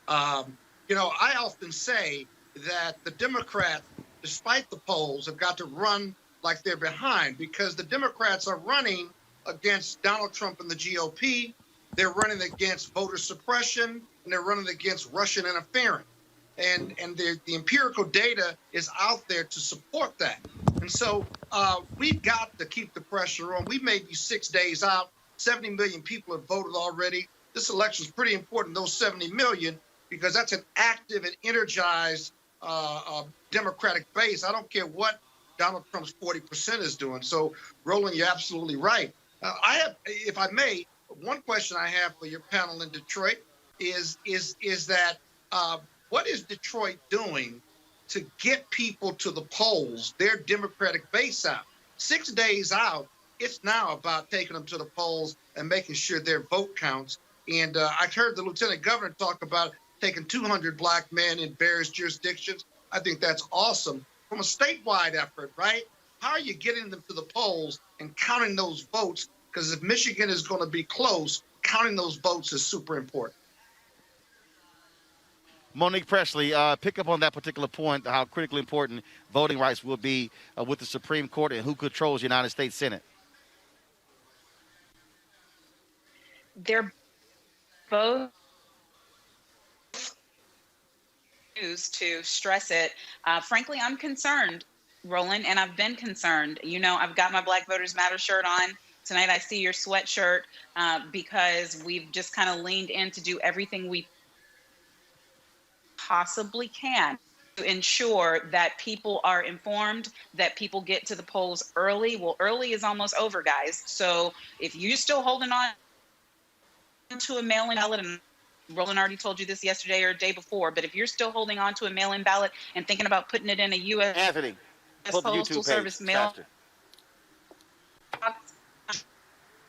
You know, I often say that the Democrats, despite the polls, have got to run like they're behind because the Democrats are running against Donald Trump and the GOP. They're running against voter suppression, and they're running against Russian interference. And the empirical data is out there to support that. And so we've got to keep the pressure on. We may be 6 days out. 70 million people have voted already. This election is pretty important, those 70 million, because that's an active and energized Democratic base. I don't care what Donald Trump's 40% is doing. So, Roland, you're absolutely right. I have, if I may, one question I have for your panel in Detroit is that what is Detroit doing to get people to the polls, their Democratic base out? 6 days out, it's now about taking them to the polls and making sure their vote counts. And I heard the lieutenant governor talk about taking 200 black men in various jurisdictions. I think that's awesome. From a statewide effort, right? How are you getting them to the polls and counting those votes? Because if Michigan is going to be close, counting those votes is super important. Monique Presley, pick up on that particular point, how critically important voting rights will be with the Supreme Court and who controls the United States Senate. They're both news to stress it. Frankly, I'm concerned, Roland, and I've been concerned. You know, I've got my Black Voters Matter shirt on. Tonight I see your sweatshirt because we've just kind of leaned in to do everything we possibly can to ensure that people are informed, that people get to the polls early. Well, early is almost over, guys. So if you're still holding on to a mail-in ballot, and Roland already told you this yesterday or day before, but if you're still holding on to a mail-in ballot and thinking about putting it in a U.S. Anthony, pull the Postal YouTube Service page mail faster. box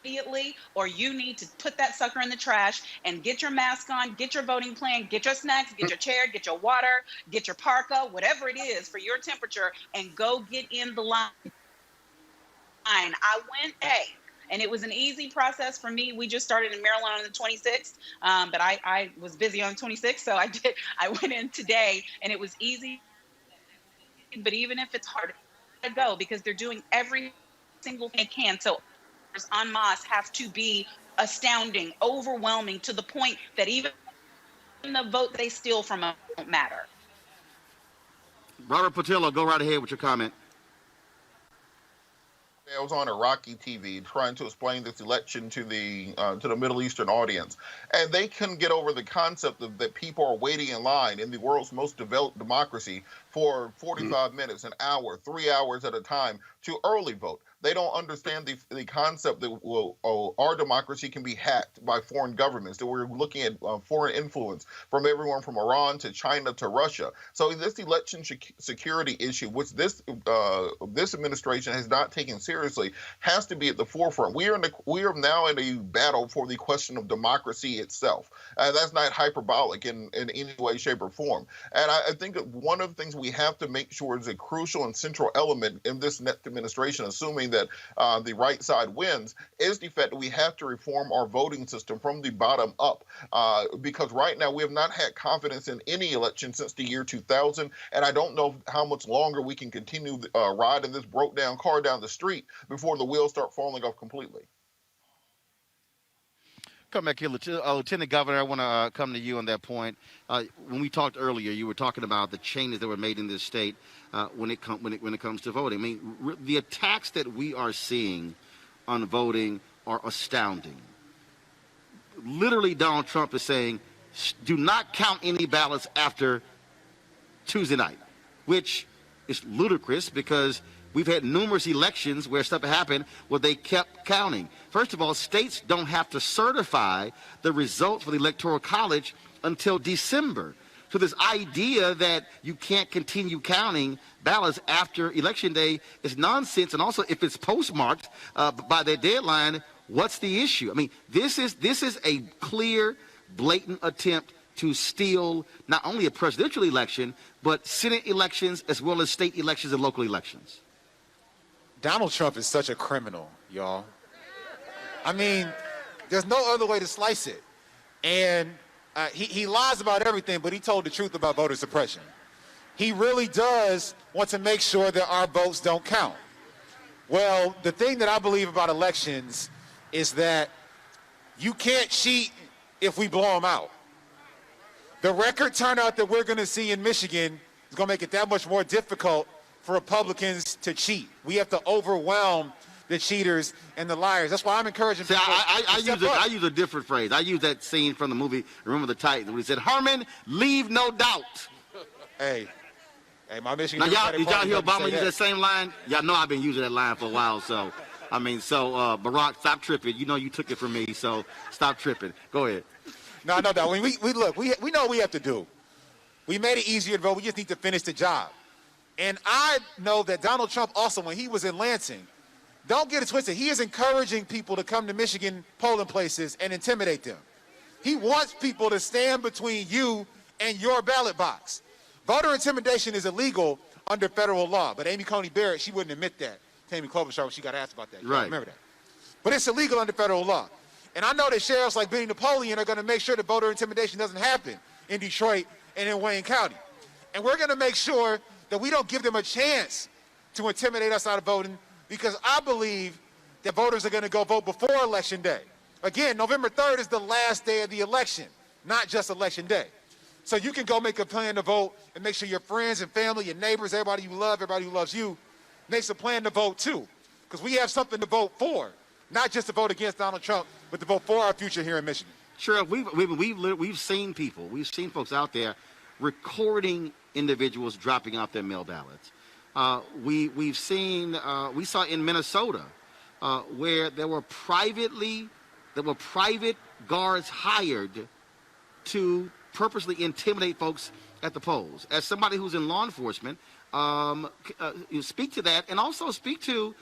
immediately, or you need to put that sucker in the trash and get your mask on, get your voting plan, get your snacks, get your chair, get your water, get your parka, whatever it is for your temperature, and go get in the line. I went and it was an easy process for me. We just started in Maryland on the 26th, but I was busy on 26th, so I went in today, and it was easy. But even if it's hard to go, because they're doing every single thing they can, so en masse have to be astounding, overwhelming, to the point that even the vote they steal from them won't matter. Robert Patillo, go right ahead with your comment. I was on Iraqi TV trying to explain this election to the Middle Eastern audience, and they couldn't get over the concept of that people are waiting in line in the world's most developed democracy for 45 minutes, an hour, 3 hours at a time to early vote. They don't understand the concept that our democracy can be hacked by foreign governments, that we're looking at foreign influence from everyone from Iran to China to Russia. So this election security issue, which this administration has not taken seriously, has to be at the forefront. We are now in a battle for the question of democracy itself. That's not hyperbolic in any way, shape, or form. And I think that one of the things we have to make sure is a crucial and central element in this next administration, assuming that the right side wins, is the fact that we have to reform our voting system from the bottom up. Because right now we have not had confidence in any election since the year 2000, and I don't know how much longer we can continue riding this broke down car down the street before the wheels start falling off completely. Come back here, Lieutenant Governor. I want to come to you on that point. When we talked earlier, you were talking about the changes that were made in this state when it comes to voting. I mean, the attacks that we are seeing on voting are astounding. Literally, Donald Trump is saying, "Do not count any ballots after Tuesday night," which is ludicrous because we've had numerous elections where stuff happened where they kept counting. First of all, states don't have to certify the results for the Electoral College until December. So this idea that you can't continue counting ballots after Election Day is nonsense. And also, if it's postmarked by their deadline, what's the issue? I mean, this is a clear, blatant attempt to steal not only a presidential election, but Senate elections as well as state elections and local elections. Donald Trump is such a criminal, y'all. I mean, there's no other way to slice it. And he lies about everything, but he told the truth about voter suppression. He really does want to make sure that our votes don't count. Well, the thing that I believe about elections is that you can't cheat if we blow them out. The record turnout that we're going to see in Michigan is going to make it that much more difficult for Republicans to cheat. We have to overwhelm the cheaters and the liars. That's why I'm encouraging people. I use a different phrase. I use that scene from the movie Remember the Titans when he said, "Herman, leave no doubt." Hey, my Michigan. Now, did y'all hear Obama use that same line? Y'all know I've been using that line for a while, so. Barack, stop tripping. You know you took it from me, so stop tripping. Go ahead. No. When we look, we know what we have to do. We made it easier to vote. We just need to finish the job. And I know that Donald Trump also, when he was in Lansing, don't get it twisted, he is encouraging people to come to Michigan polling places and intimidate them. He wants people to stand between you and your ballot box. Voter intimidation is illegal under federal law, but Amy Coney Barrett, she wouldn't admit that. Tammy Klobuchar, when she got asked about that. You right. Remember that. But it's illegal under federal law. And I know that sheriffs like Benny Napoleon are going to make sure that voter intimidation doesn't happen in Detroit and in Wayne County. And we're going to make sure that we don't give them a chance to intimidate us out of voting, because I believe that voters are going to go vote before Election Day. Again, November 3rd is the last day of the election, not just election day. So you can go make a plan to vote and make sure your friends and family, your neighbors, everybody you love, everybody who loves you, makes a plan to vote too. Because we have something to vote for, not just to vote against Donald Trump, but to vote for our future here in Michigan. Sure, we've seen folks out there recording individuals dropping off their mail ballots. We saw in Minnesota where there were private guards hired to purposely intimidate folks at the polls. As somebody who's in law enforcement, you speak to that, and also speak to,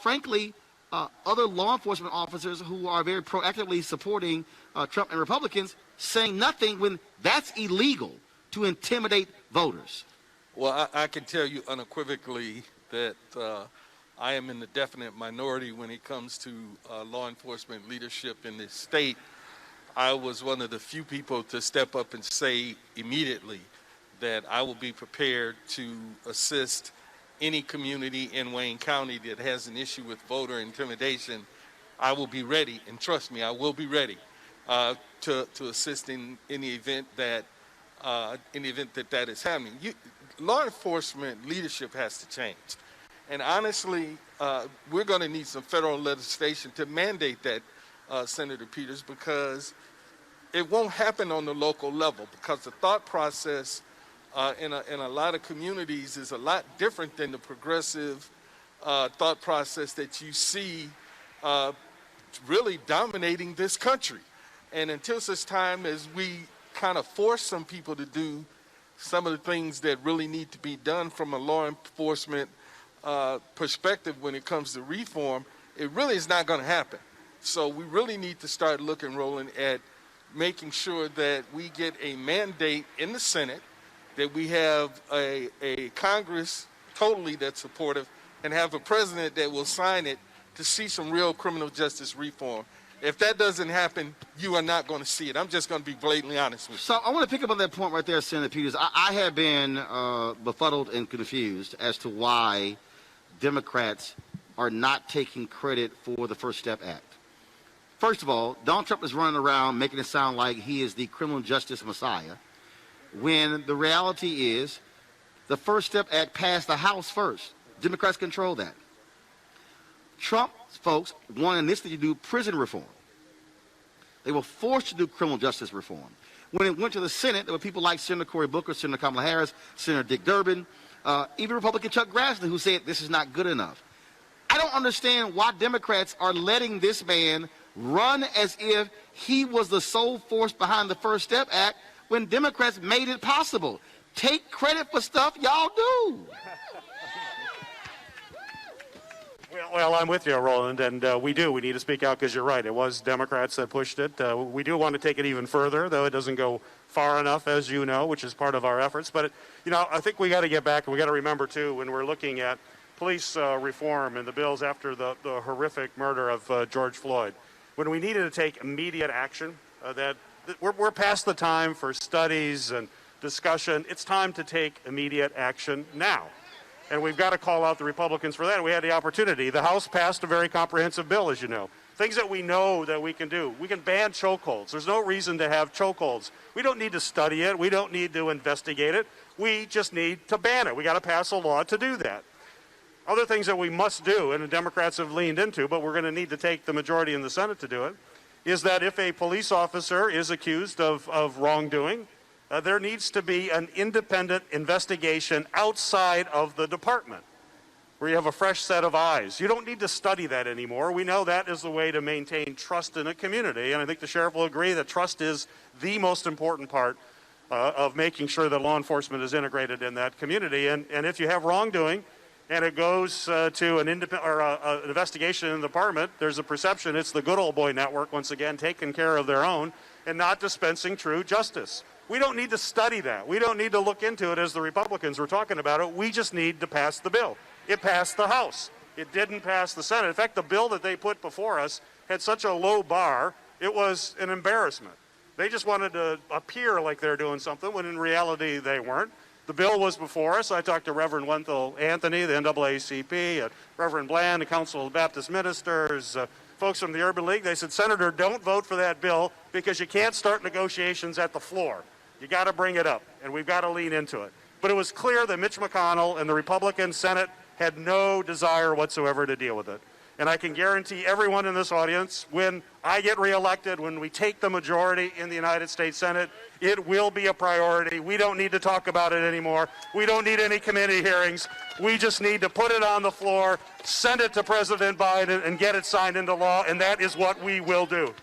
frankly, other law enforcement officers who are very proactively supporting Trump and Republicans, saying nothing when that's illegal to intimidate voters. Well, I can tell you unequivocally that I am in the definite minority when it comes to law enforcement leadership in this state. I was one of the few people to step up and say immediately that I will be prepared to assist any community in Wayne County that has an issue with voter intimidation. I will be ready, and trust me, I will be ready to assist in the event that that is happening. Law enforcement leadership has to change, and honestly, we're going to need some federal legislation to mandate that, Senator Peters, because it won't happen on the local level, because the thought process in a lot of communities is a lot different than the progressive thought process that you see really dominating this country. And until such time as we kind of force some people to do some of the things that really need to be done from a law enforcement perspective when it comes to reform, it really is not going to happen. So we really need to start looking, Roland, at making sure that we get a mandate in the Senate, that we have a Congress totally that's supportive, and have a president that will sign it to see some real criminal justice reform. If that doesn't happen, you are not going to see it. I'm just going to be blatantly honest with you. So I want to pick up on that point right there, Senator Peters. I have been befuddled and confused as to why Democrats are not taking credit for the First Step Act. First of all, Donald Trump is running around making it sound like he is the criminal justice messiah, when the reality is the First Step Act passed the House first. Democrats control that. Trump's folks wanted initially to do prison reform. They were forced to do criminal justice reform. When it went to the Senate, there were people like Senator Cory Booker, Senator Kamala Harris, Senator Dick Durbin, even Republican Chuck Grassley, who said this is not good enough. I don't understand why Democrats are letting this man run as if he was the sole force behind the First Step Act when Democrats made it possible. Take credit for stuff y'all do. Well, I'm with you, Roland, and we need to speak out, because you're right. It was Democrats that pushed it. We do want to take it even further, though it doesn't go far enough, as you know, which is part of our efforts. But, I think we got to get back, and we got to remember, too, when we're looking at police reform and the bills after the horrific murder of George Floyd, when we needed to take immediate action, we're past the time for studies and discussion. It's time to take immediate action now. And we've got to call out the Republicans for that. We had the opportunity. The House passed a very comprehensive bill, as you know. Things that we know that we can do. We can ban chokeholds. There's no reason to have chokeholds. We don't need to study it. We don't need to investigate it. We just need to ban it. We got to pass a law to do that. Other things that we must do, and the Democrats have leaned into, but we're going to need to take the majority in the Senate to do it, is that if a police officer is accused of wrongdoing, there needs to be an independent investigation outside of the department where you have a fresh set of eyes. You don't need to study that anymore. We know that is the way to maintain trust in a community, and I think the sheriff will agree that trust is the most important part of making sure that law enforcement is integrated in that community. And if you have wrongdoing and it goes to an independent or an investigation in the department, there's a perception it's the good old boy network, once again, taking care of their own and not dispensing true justice. We don't need to study that. We don't need to look into it as the Republicans were talking about it. We just need to pass the bill. It passed the House. It didn't pass the Senate. In fact, the bill that they put before us had such a low bar, it was an embarrassment. They just wanted to appear like they're doing something when in reality they weren't. The bill was before us. I talked to Reverend Wendell Anthony, the NAACP, Reverend Bland, the Council of Baptist Ministers, folks from the Urban League. They said, Senator, don't vote for that bill because you can't start negotiations at the floor. You got to bring it up, and we've got to lean into it. But it was clear that Mitch McConnell and the Republican Senate had no desire whatsoever to deal with it. And I can guarantee everyone in this audience, when I get reelected, when we take the majority in the United States Senate, it will be a priority. We don't need to talk about it anymore. We don't need any committee hearings. We just need to put it on the floor, send it to President Biden, and get it signed into law, and that is what we will do.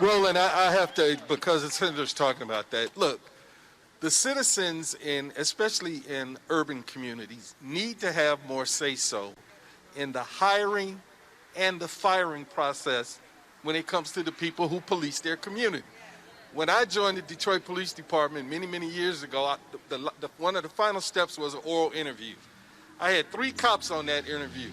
Roland, I have to, because the senator's talking about that. Look, the citizens, especially in urban communities, need to have more say-so in the hiring and the firing process when it comes to the people who police their community. When I joined the Detroit Police Department many, many years ago, one of the final steps was an oral interview. I had 3 cops on that interview.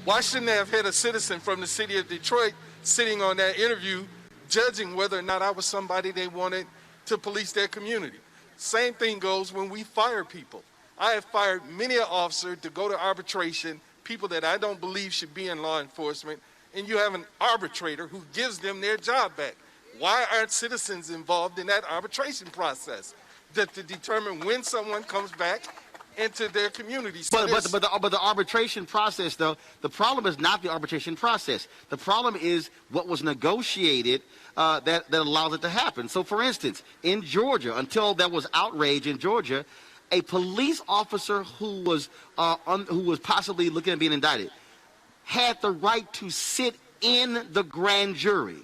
Why shouldn't they have had a citizen from the city of Detroit sitting on that interview judging whether or not I was somebody they wanted to police their community? Same thing goes when we fire people. I have fired many an officer to go to arbitration, people that I don't believe should be in law enforcement, and you have an arbitrator who gives them their job back. Why aren't citizens involved in that arbitration process to determine when someone comes back into their community? So but the arbitration process, though, the problem is not the arbitration process. The problem is what was negotiated that allows it to happen. So, for instance, in Georgia, until there was outrage in Georgia, a police officer who was possibly looking at being indicted had the right to sit in the grand jury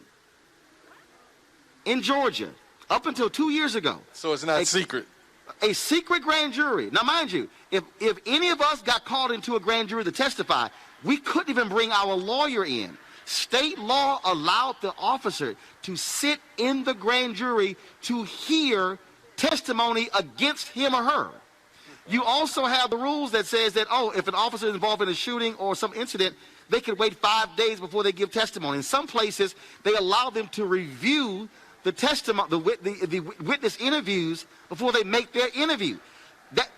in Georgia up until 2 years ago. So it's not secret. A secret grand jury. Now, mind you, if any of us got called into a grand jury to testify, we couldn't even bring our lawyer in. State law allowed the officer to sit in the grand jury to hear testimony against him or her. You also have the rules that says that, if an officer is involved in a shooting or some incident, they could wait 5 days before they give testimony. In some places, they allow them to review the testimony, the witness interviews before they make their interview.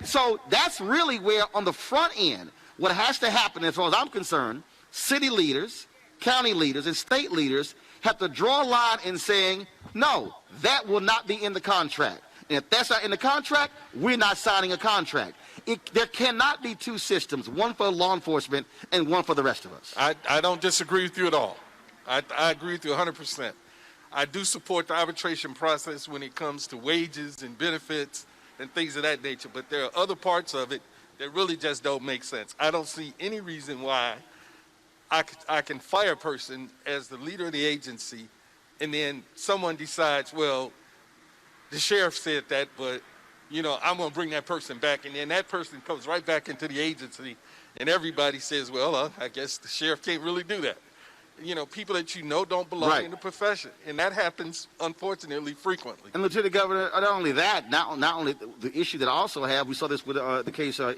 So that's really where, on the front end, what has to happen, as far as I'm concerned, city leaders, county leaders, and state leaders have to draw a line in saying, no, that will not be in the contract. And if that's not in the contract, we're not signing a contract. There cannot be 2 systems, one for law enforcement and one for the rest of us. I don't disagree with you at all. I agree with you 100%. I do support the arbitration process when it comes to wages and benefits and things of that nature, but there are other parts of it that really just don't make sense. I don't see any reason why I can fire a person as the leader of the agency, and then someone decides, well, the sheriff said that, but, I'm going to bring that person back, and then that person comes right back into the agency, and everybody says, well, I guess the sheriff can't really do that. People that don't belong in the profession, and that happens, unfortunately, frequently. And Lieutenant Governor, not only that, not only the issue that I also have, we saw this with the case with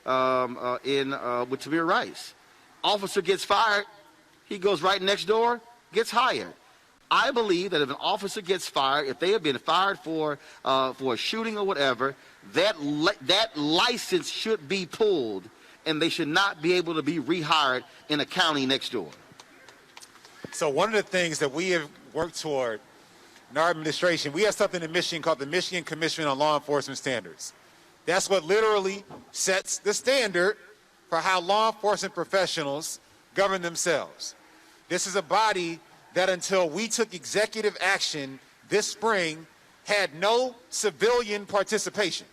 Tamir Rice. Officer gets fired, he goes right next door, gets hired. I believe that if an officer gets fired, if they have been fired for a shooting or whatever, that license should be pulled, and they should not be able to be rehired in a county next door. So one of the things that we have worked toward in our administration, we have something in Michigan called the Michigan Commission on Law Enforcement Standards. That's what literally sets the standard for how law enforcement professionals govern themselves. This is a body that, until we took executive action this spring, had no civilian participation.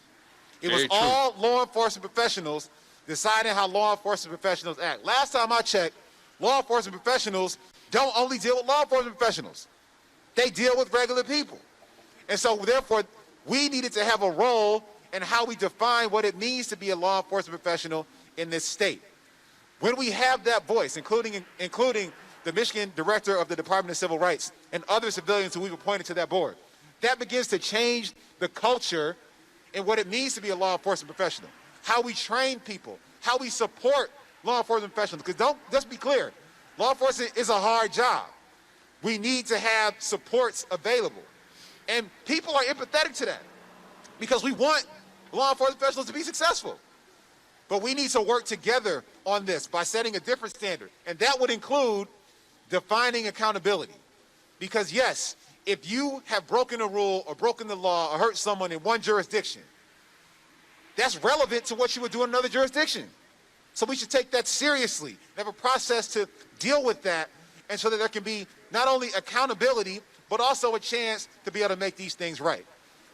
It was all law enforcement professionals deciding how law enforcement professionals act. Last time I checked, law enforcement professionals don't only deal with law enforcement professionals. They deal with regular people. And so, therefore, we needed to have a role in how we define what it means to be a law enforcement professional in this state. When we have that voice, including the Michigan director of the Department of Civil Rights and other civilians who we've appointed to that board, that begins to change the culture in what it means to be a law enforcement professional, how we train people, how we support law enforcement professionals. Because let's be clear, law enforcement is a hard job. We need to have supports available. And people are empathetic to that because we want law enforcement professionals to be successful. But we need to work together on this by setting a different standard. And that would include defining accountability. Because yes, if you have broken a rule or broken the law or hurt someone in one jurisdiction, that's relevant to what you would do in another jurisdiction. So we should take that seriously, have a process to deal with that, and so that there can be not only accountability, but also a chance to be able to make these things right.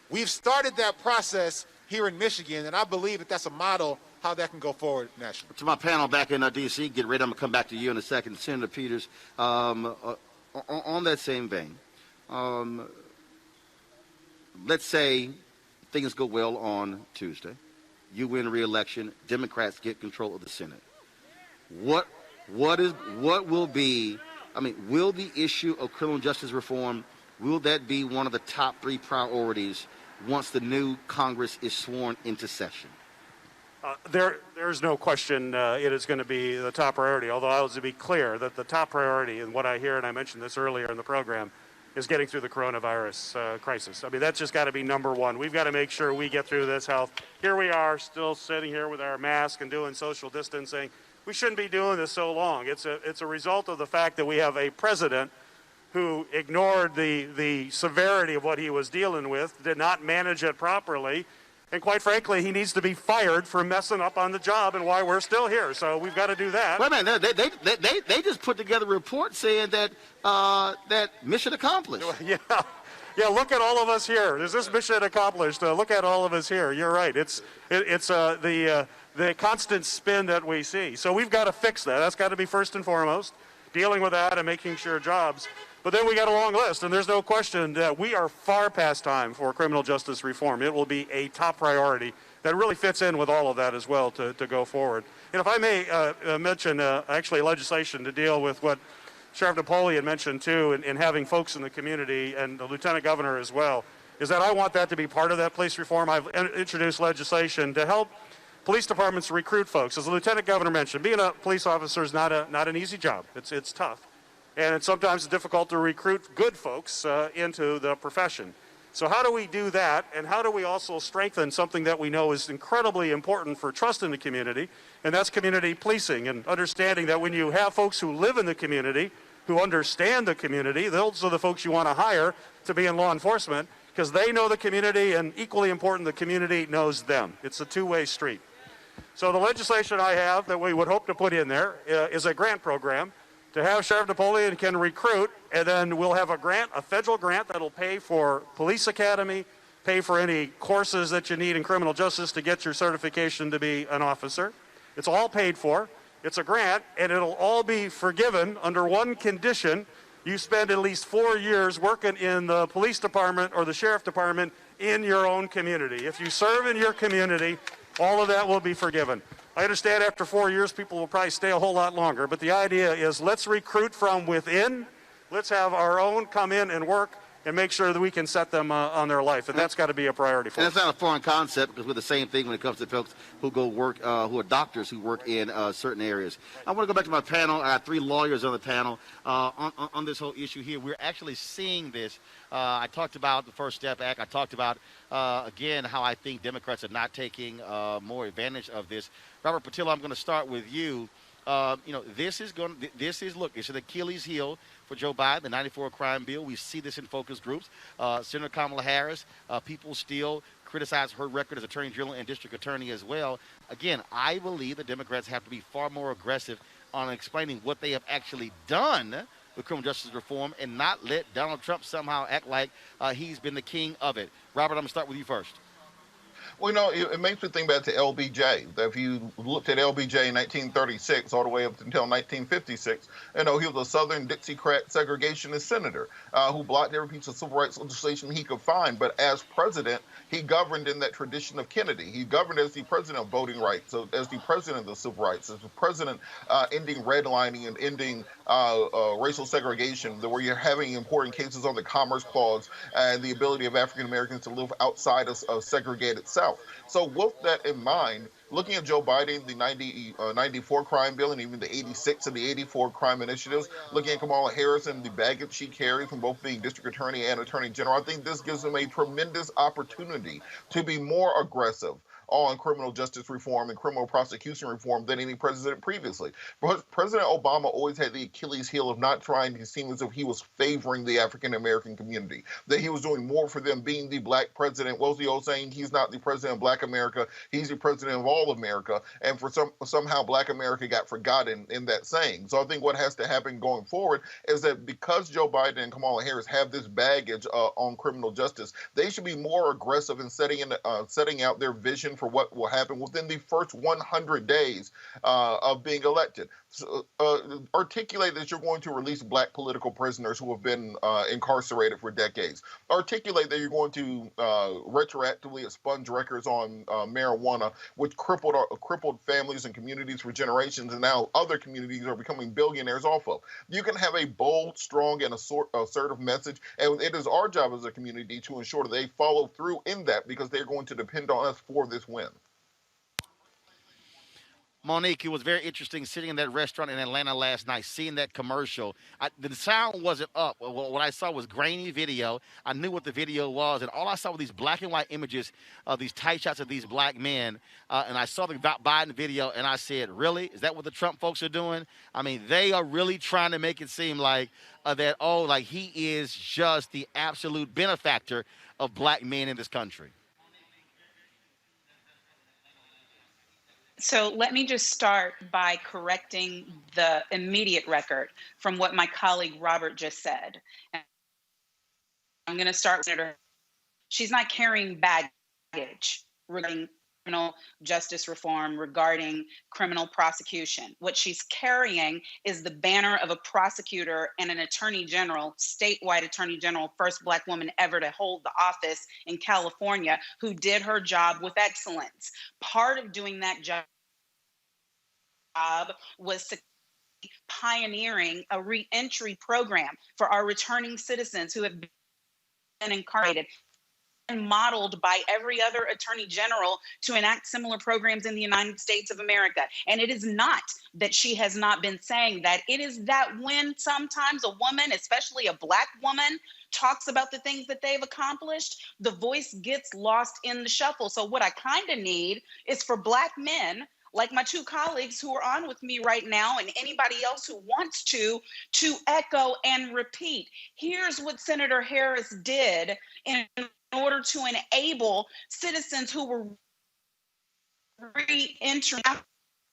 We've started that process here in Michigan, and I believe that that's a model how that can go forward nationally. To my panel back in D.C., get ready. I'm going to come back to you in a second. Senator Peters, on that same vein, let's say things go well on Tuesday. You win re-election. Democrats get control of the Senate. What will be? I mean, will the issue of criminal justice reform, will that be one of the top 3 priorities once the new Congress is sworn into session? There's no question it is going to be the top priority, although I was to be clear that the top priority, and what I hear, and I mentioned this earlier in the program, is getting through the coronavirus crisis. I mean, that's just got to be number one. We've got to make sure we get through this health. Here we are still sitting here with our mask and doing social distancing. We shouldn't be doing this so long. It's a result of the fact that we have a president who ignored the severity of what he was dealing with, did not manage it properly, and quite frankly, he needs to be fired for messing up on the job and why we're still here. So we've got to do that. Wait a minute, they just put together a report saying that that mission accomplished. Yeah, look at all of us here. Is this mission accomplished? Look at all of us here. You're right. It's the constant spin that we see. So we've got to fix that. That's got to be first and foremost, dealing with that and making sure jobs. But then we got a long list, and there's no question that we are far past time for criminal justice reform. It will be a top priority that really fits in with all of that as well to go forward. And if I may mention actually legislation to deal with what Sheriff Napoleon mentioned too, in having folks in the community, and the Lieutenant Governor as well, is that I want that to be part of that police reform. I've introduced legislation to help police departments recruit folks. As the Lieutenant Governor mentioned, being a police officer is not an easy job. It's tough. And it's sometimes difficult to recruit good folks into the profession. So how do we do that, and how do we also strengthen something that we know is incredibly important for trust in the community, and that's community policing, and understanding that when you have folks who live in the community, who understand the community, those are the folks you want to hire to be in law enforcement, because they know the community, and equally important, the community knows them. It's a two-way street. So the legislation I have that we would hope to put in there is a grant program to have Sheriff Napoleon can recruit, and then we'll have a grant, a federal grant that'll pay for police academy, pay for any courses that you need in criminal justice to get your certification to be an officer. It's all paid for. It's a grant, and it'll all be forgiven under one condition. You spend at least 4 years working in the police department or the sheriff department in your own community. If you serve in your community, all of that will be forgiven. I understand after 4 years, people will probably stay a whole lot longer, but the idea is let's recruit from within. Let's have our own come in and work and make sure that we can set them on their life, and that's got to be a priority for us. And that's not a foreign concept, because we're the same thing when it comes to folks who go work, who are doctors who work in certain areas. I want to go back to my panel. I have 3 lawyers on the panel on this whole issue here. We're actually seeing this. I talked about the First Step Act. I talked about, again, how I think Democrats are not taking more advantage of this. Robert Patillo, I'm going to start with you. This is it's an Achilles heel for Joe Biden, the 94 crime bill. We see this in focus groups. Senator Kamala Harris, people still criticize her record as Attorney General and District Attorney as well. Again, I believe the Democrats have to be far more aggressive on explaining what they have actually done with criminal justice reform and not let Donald Trump somehow act like he's been the king of it. Robert, I'm going to start with you first. Well, it makes me think back to LBJ. If you looked at LBJ in 1936 all the way up until 1956, he was a Southern Dixiecrat segregationist senator who blocked every piece of civil rights legislation he could find. But as president, he governed in that tradition of Kennedy. He governed as the president of voting rights, so as the president of the civil rights, as the president ending redlining and ending racial segregation, where you're having important cases on the Commerce Clause and the ability of African Americans to live outside of a segregated South. So with that in mind, looking at Joe Biden, the 94 crime bill, and even the 86 and the 84 crime initiatives, looking at Kamala Harris and the baggage she carries from both being district attorney and attorney general, I think this gives them a tremendous opportunity to be more aggressive on criminal justice reform and criminal prosecution reform than any president previously. President Obama always had the Achilles heel of not trying to seem as if he was favoring the African American community, that he was doing more for them, being the black president. What was the old saying? He's not the president of black America, he's the president of all America. And for somehow black America got forgotten in that saying. So I think what has to happen going forward is that because Joe Biden and Kamala Harris have this baggage on criminal justice, they should be more aggressive in setting out their vision for what will happen within the first 100 days of being elected. So, articulate that you're going to release black political prisoners who have been incarcerated for decades. Articulate that you're going to retroactively expunge records on marijuana, which crippled families and communities for generations, and now other communities are becoming billionaires off of. You can have a bold, strong, and assertive message, and it is our job as a community to ensure that they follow through in that, because they're going to depend on us for this win. Monique, it was very interesting sitting in that restaurant in Atlanta last night, seeing that commercial. The sound wasn't up. What I saw was grainy video. I knew what the video was, and all I saw were these black and white images of these tight shots of these black men. And I saw the Biden video, and I said, really? Is that what the Trump folks are doing? I mean, they are really trying to make it seem like like he is just the absolute benefactor of black men in this country. So let me just start by correcting the immediate record from what my colleague Robert just said. I'm going to start with Senator. She's not carrying baggage regarding criminal justice reform, regarding criminal prosecution. What she's carrying is the banner of a prosecutor and an attorney general, statewide attorney general, first black woman ever to hold the office in California, who did her job with excellence. Part of doing that job was pioneering a re-entry program for our returning citizens who have been incarcerated, and modeled by every other attorney general to enact similar programs in the United States of America. And it is not that she has not been saying that. It is that when sometimes a woman, especially a black woman, talks about the things that they've accomplished, the voice gets lost in the shuffle. So what I kind of need is for black men like my two colleagues who are on with me right now, and anybody else who wants to echo and repeat. Here's what Senator Harris did in order to enable citizens who were re-entering the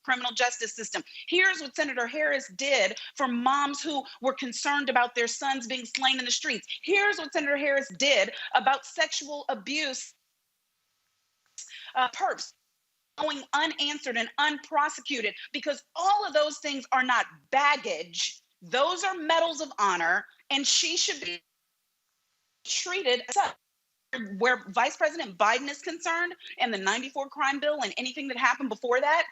criminal justice system. Here's what Senator Harris did for moms who were concerned about their sons being slain in the streets. Here's what Senator Harris did about sexual abuse, perps going unanswered and unprosecuted, because all of those things are not baggage. Those are medals of honor, and she should be treated as such. Where Vice President Biden is concerned, and the 94 crime bill and anything that happened before that,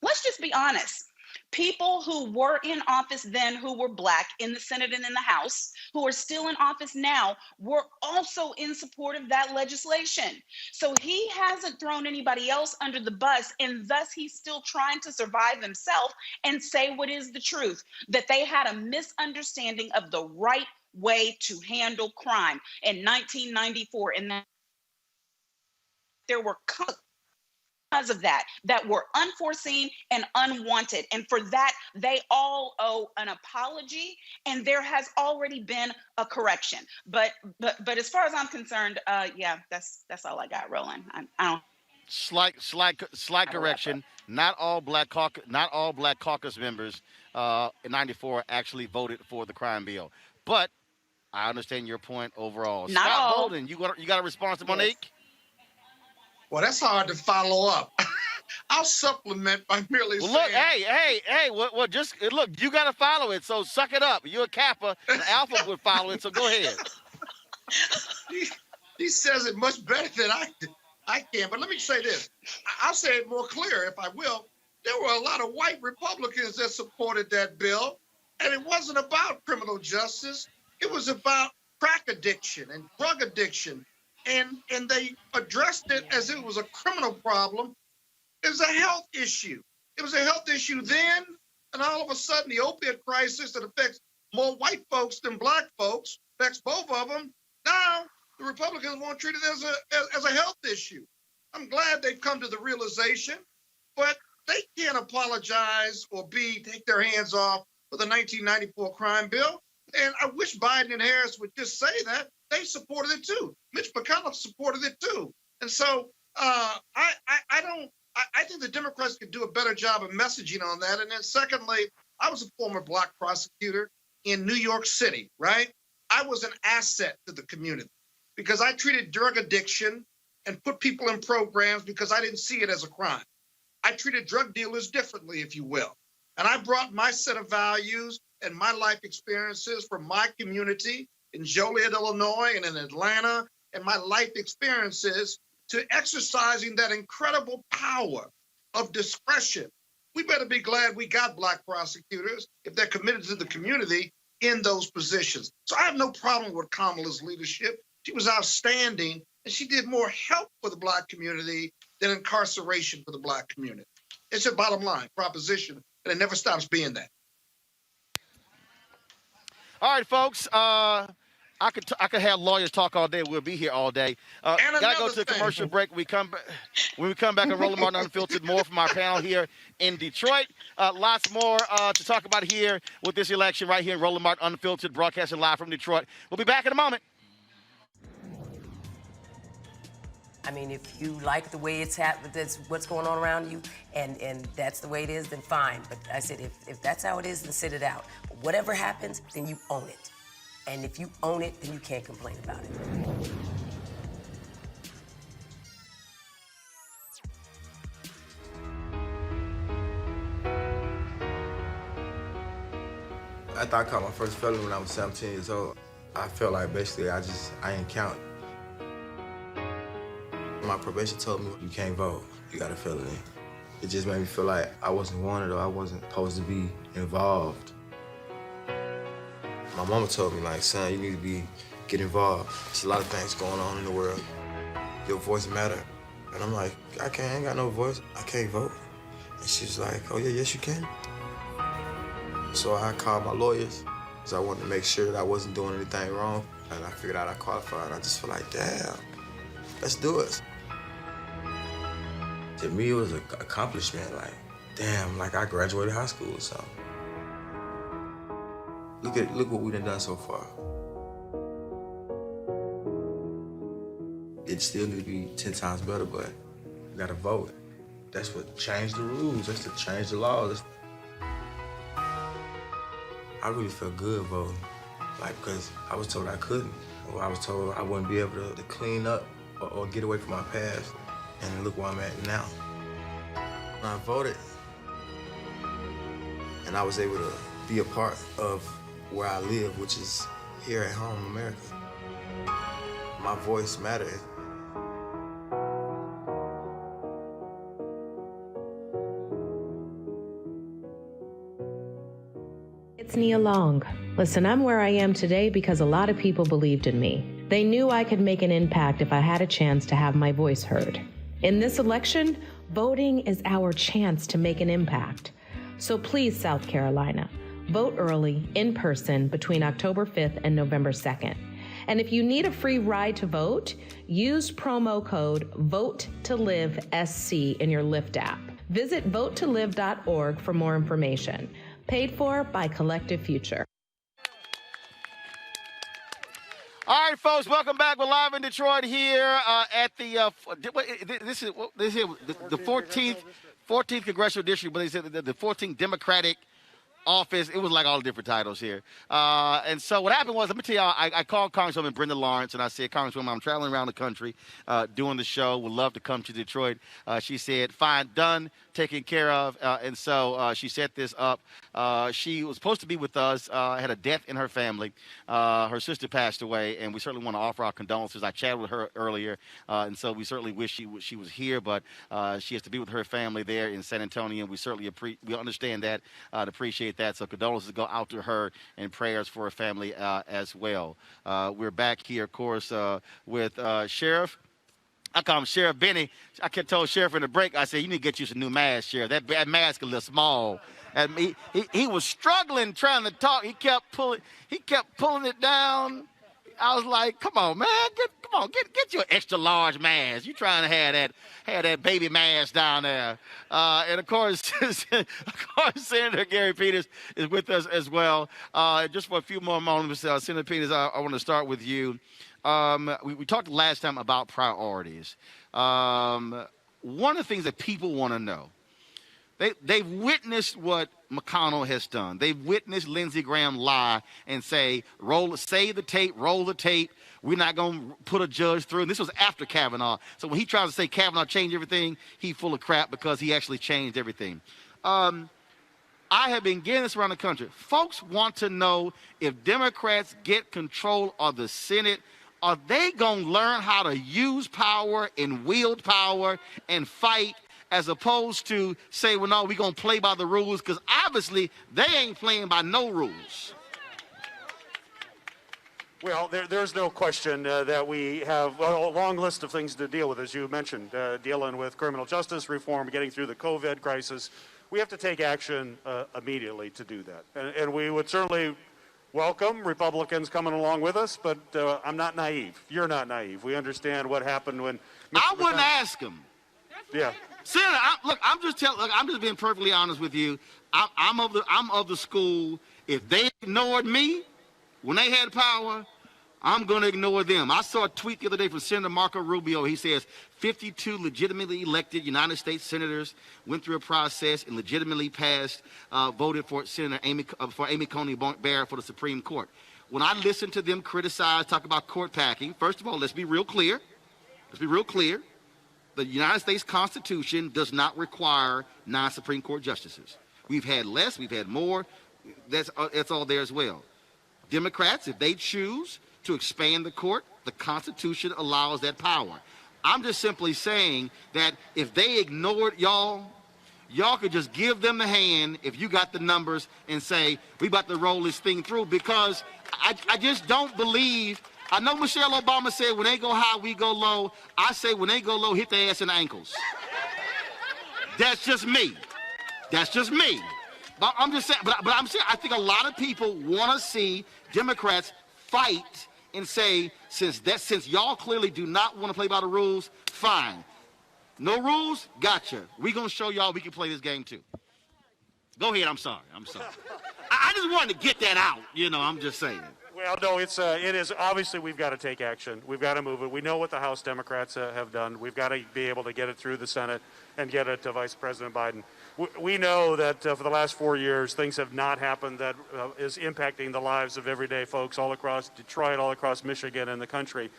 let's just be honest. People who were in office then, who were black in the Senate and in the House, who are still in office now, were also in support of that legislation. So he hasn't thrown anybody else under the bus, and thus he's still trying to survive himself and say what is the truth, that they had a misunderstanding of the right way to handle crime in 1994, and that there were because of that were unforeseen and unwanted, and for that they all owe an apology, and there has already been a correction. But as far as I'm concerned, yeah, that's all I got. Roland, I don't. Slight correction. Not all black caucus members in '94 actually voted for the crime bill, but I understand your point overall. Not Scott all. Bolden, you got a response to Monique? Yes. Well, that's hard to follow up. I'll supplement by merely saying. Look, hey. Well, just look. You got to follow it. So suck it up. You're a Kappa. An Alpha would follow it. So go ahead. He says it much better than I can. But let me say this. I'll say it more clear, if I will. There were a lot of white Republicans that supported that bill, and it wasn't about criminal justice. It was about crack addiction and drug addiction. And they addressed it as it was a criminal problem. It was a health issue. It was a health issue then, and all of a sudden the opiate crisis that affects more white folks than black folks, affects both of them. Now the Republicans want to treat it as a health issue. I'm glad they've come to the realization, but they can't apologize or take their hands off for the 1994 crime bill. And I wish Biden and Harris would just say that they supported it too. Mitch McConnell supported it too. And so I think the Democrats could do a better job of messaging on that. And then secondly, I was a former Black prosecutor in New York City, right? I was an asset to the community because I treated drug addiction and put people in programs because I didn't see it as a crime. I treated drug dealers differently, if you will. And I brought my set of values and my life experiences from my community in Joliet, Illinois, and in Atlanta, and my life experiences to exercising that incredible power of discretion. We better be glad we got Black prosecutors if they're committed to the community in those positions. So I have no problem with Kamala's leadership. She was outstanding, and she did more help for the Black community than incarceration for the Black community. It's a bottom line proposition, and it never stops being that. All right, folks. I could have lawyers talk all day. We'll be here all day. Gotta go to a commercial break. When we come back on Roland Martin Unfiltered, more from our panel here in Detroit. Lots more to talk about here with this election right here in Roland Martin Unfiltered, broadcasting live from Detroit. We'll be back in a moment. I mean, if you like the way it's that's what's going on around you, and that's the way it is, then fine. But I said, if that's how it is, then sit it out. But whatever happens, then you own it. And if you own it, then you can't complain about it. After I caught my first felony when I was 17 years old, I felt like basically I didn't count. My probation told me, you can't vote, you got a felony. It just made me feel like I wasn't wanted or I wasn't supposed to be involved. My mama told me, like, son, you need to get involved. There's a lot of things going on in the world. Your voice matter. And I'm like, I ain't got no voice. I can't vote. And she's like, oh yeah, yes you can. So I called my lawyers because I wanted to make sure that I wasn't doing anything wrong. And I figured out I qualified. And I just feel like, damn, let's do it. To me, it was an accomplishment. Like, damn, like I graduated high school or something. Look what we done so far. It still need to be 10 times better, but you gotta vote. That's what changed the rules. That's to change the laws. I really felt good voting, like, because I was told I couldn't, or I was told I wouldn't be able to clean up or get away from my past, and look where I'm at now. When I voted, and I was able to be a part of where I live, which is here at home in America. My voice mattered. It's Nia Long. Listen, I'm where I am today because a lot of people believed in me. They knew I could make an impact if I had a chance to have my voice heard. In this election, voting is our chance to make an impact. So please, South Carolina, vote early, in person, between October 5th and November 2nd. And if you need a free ride to vote, use promo code VOTE2LIVESC in your Lyft app. Visit votetolive.org for more information. Paid for by Collective Future. All right, folks, welcome back. We're live in Detroit here at the this is the 14th congressional district, but they said the 14th Democratic office. It was like all the different titles here. And so what happened was, let me tell y'all, I called Congresswoman Brenda Lawrence, and I said, Congresswoman, I'm traveling around the country doing the show. Would love to come to Detroit. She said, fine, done, taken care of. And so she set this up. She was supposed to be with us, had a death in her family. Her sister passed away, and we certainly want to offer our condolences. I chatted with her earlier, and so we certainly wish she was here, but she has to be with her family there in San Antonio. We certainly we understand that and appreciate that. So condolences go out to her and prayers for her family as well. We're back here, of course, with Sheriff. I call him Sheriff Benny. I told Sheriff in the break, I said, you need to get you some new mask, Sheriff. That mask is a little small. And he was struggling trying to talk. He kept pulling it down. I was like, come on, man, get your extra large mask. You trying to have that baby mask down there. And of course, Senator Gary Peters is with us as well. Just for a few more moments, Senator Peters, I want to start with you. We talked last time about priorities. One of the things that people want to know, they've witnessed what McConnell has done. They've witnessed Lindsey Graham lie and say, save the tape, roll the tape. We're not going to put a judge through. And this was after Kavanaugh. So when he tries to say Kavanaugh changed everything, he's full of crap because he actually changed everything. I have been getting this around the country. Folks want to know if Democrats get control of the Senate, are they going to learn how to use power and wield power and fight, as opposed to say, well, no, we're going to play by the rules, because obviously they ain't playing by no rules. Well, there's no question that we have a long list of things to deal with, as you mentioned, dealing with criminal justice reform, getting through the COVID crisis. We have to take action immediately to do that. And we would certainly welcome Republicans coming along with us, but I'm not naive. You're not naive. We understand what happened when I wouldn't ask them. Yeah. Senator, I'm just being perfectly honest with you. I'm of the school. If they ignored me when they had power, I'm going to ignore them. I saw a tweet the other day from Senator Marco Rubio. He says 52 legitimately elected United States senators went through a process and legitimately passed, voted for Senator Amy Coney Barrett for the Supreme Court. When I listen to them criticize, talk about court packing, first of all, let's be real clear. The United States Constitution does not require non-Supreme Court justices. We've had less, we've had more. That's all there as well. Democrats, if they choose to expand the court, the Constitution allows that power. I'm just simply saying that if they ignored y'all could just give them the hand if you got the numbers and say, we about to roll this thing through, because I just don't believe. I know Michelle Obama said when they go high, we go low. I say when they go low, hit their ass in the ankles. That's just me. But I'm just saying, but I'm saying I think a lot of people want to see Democrats fight and say, since y'all clearly do not want to play by the rules, fine. No rules? Gotcha. We're going to show y'all we can play this game too. Go ahead, I'm sorry. I just wanted to get that out, I'm just saying. Well, no, it is obviously we've got to take action. We've got to move it. We know what the House Democrats have done. We've got to be able to get it through the Senate and get it to Vice President Biden. We know that for the last 4 years, things have not happened that is impacting the lives of everyday folks all across Detroit, all across Michigan and the country.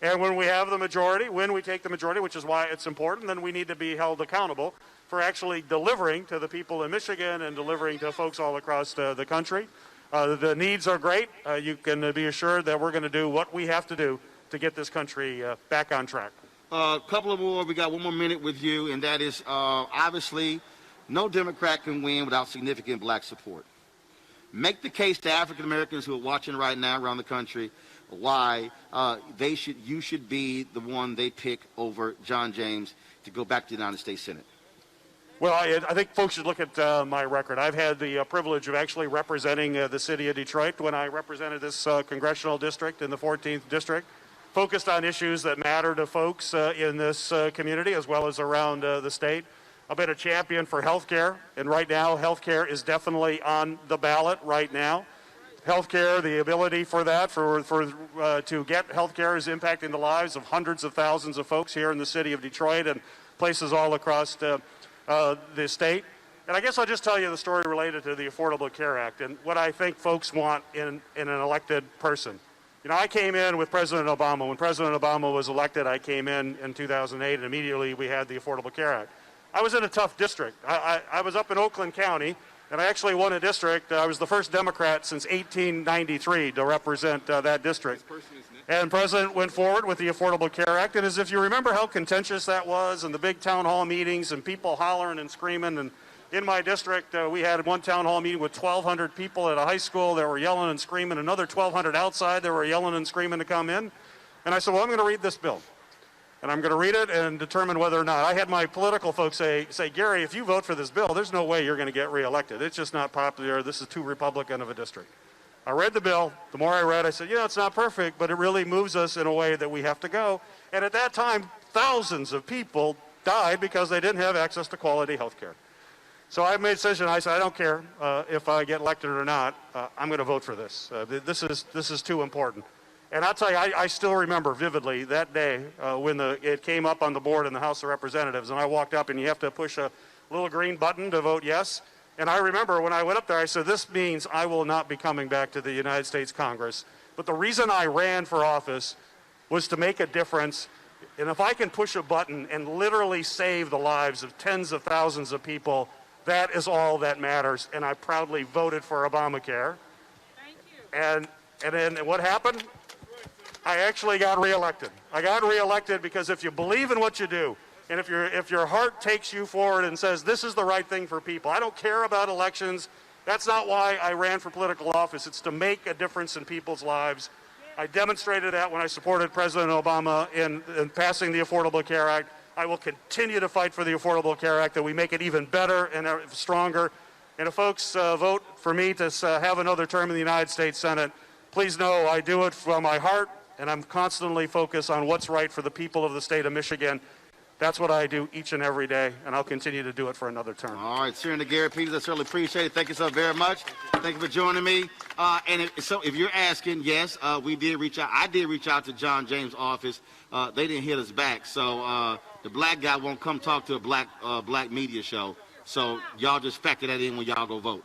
And when we have the majority, when we take the majority, which is why it's important, then we need to be held accountable for actually delivering to the people in Michigan and delivering to folks all across the country. The needs are great. You can be assured that we're going to do what we have to do to get this country back on track. A couple of more. We got one more minute with you, and that is obviously no Democrat can win without significant black support. Make the case to African Americans who are watching right now around the country why you should be the one they pick over John James to go back to the United States Senate. Well, I think folks should look at my record. I've had the privilege of actually representing the city of Detroit when I represented this congressional district in the 14th district, focused on issues that matter to folks in this community as well as around the state. I've been a champion for health care, and right now health care is definitely on the ballot right now. Health care, the ability for that, to get health care is impacting the lives of hundreds of thousands of folks here in the city of Detroit and places all across the state. And I guess I'll just tell you the story related to the Affordable Care Act and what I think folks want in an elected person. I came in with President Obama. When President Obama was elected, I came in 2008, and immediately we had the Affordable Care Act. I was in a tough district. I was up in Oakland County, and I actually won a district. I was the first Democrat since 1893 to represent that district. And the President went forward with the Affordable Care Act, and as if you remember how contentious that was, and the big town hall meetings, and people hollering and screaming, and in my district, we had one town hall meeting with 1,200 people at a high school that were yelling and screaming, another 1,200 outside that were yelling and screaming to come in. And I said, well, I'm going to read this bill. And I'm going to read it and determine whether or not. I had my political folks say, Gary, if you vote for this bill, there's no way you're going to get reelected. It's just not popular. This is too Republican of a district. I read the bill. The more I read, I said, it's not perfect, but it really moves us in a way that we have to go. And at that time, thousands of people died because they didn't have access to quality health care. So I made a decision. I said, I don't care if I get elected or not. I'm going to vote for this. This is too important. And I'll tell you, I still remember vividly that day when it came up on the board in the House of Representatives, and I walked up, and you have to push a little green button to vote yes. And I remember when I went up there, I said, this means I will not be coming back to the United States Congress. But the reason I ran for office was to make a difference. And if I can push a button and literally save the lives of tens of thousands of people, that is all that matters. And I proudly voted for Obamacare. Thank you. And then what happened? I actually got reelected. I got reelected because if you believe in what you do, and if your heart takes you forward and says this is the right thing for people, I don't care about elections. That's not why I ran for political office. It's to make a difference in people's lives. I demonstrated that when I supported President Obama in passing the Affordable Care Act. I will continue to fight for the Affordable Care Act, that we make it even better and stronger. And if folks vote for me to have another term in the United States Senate, please know I do it from my heart, and I'm constantly focused on what's right for the people of the state of Michigan. That's what I do each and every day, and I'll continue to do it for another term. All right, Senator Garrett Peters, I certainly appreciate it. Thank you so very much. Thank you for joining me. So if you're asking, yes, we did reach out. I did reach out to John James' office. They didn't hit us back. So the black guy won't come talk to a black media show. So y'all just factor that in when y'all go vote.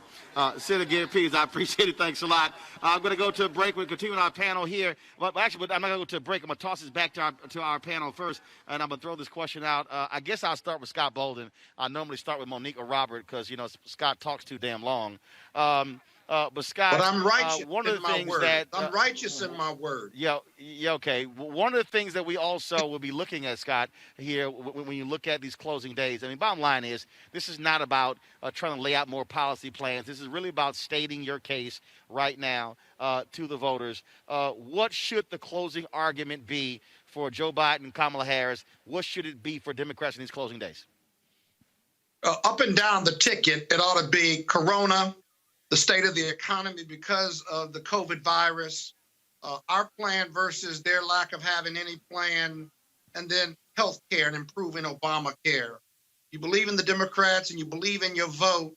Senator Garrett Peters, I appreciate it. Thanks a lot. I'm going to go to a break. We're continuing our panel here. Well, actually, I'm not going to go to a break. I'm going to toss this back to our panel first, and I'm going to throw this question out. I guess I'll start with Scott Bolden. I normally start with Monique or Robert because, Scott talks too damn long. But Scott, but I'm righteous one of the things word. that I'm righteous in my word. Yeah, okay. One of the things that we also will be looking at, Scott, here when you look at these closing days. I mean, bottom line is this is not about trying to lay out more policy plans. This is really about stating your case right now to the voters. What should the closing argument be for Joe Biden and Kamala Harris? What should it be for Democrats in these closing days? Up and down the ticket, it ought to be Corona, the state of the economy because of the COVID virus, our plan versus their lack of having any plan, and then health care and improving Obamacare. You believe in the Democrats and you believe in your vote.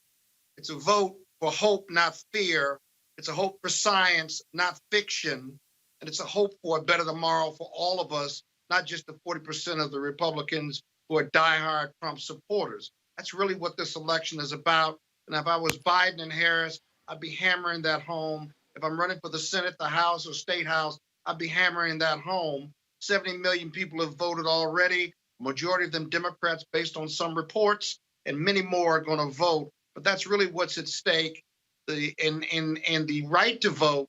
It's a vote for hope, not fear. It's a hope for science, not fiction. And it's a hope for a better tomorrow for all of us, not just the 40% of the Republicans who are diehard Trump supporters. That's really what this election is about. And if I was Biden and Harris, I'd be hammering that home. If I'm running for the Senate, the House, or State House, I'd be hammering that home. 70 million people have voted already, majority of them Democrats based on some reports, and many more are going to vote. But that's really what's at stake. And the right to vote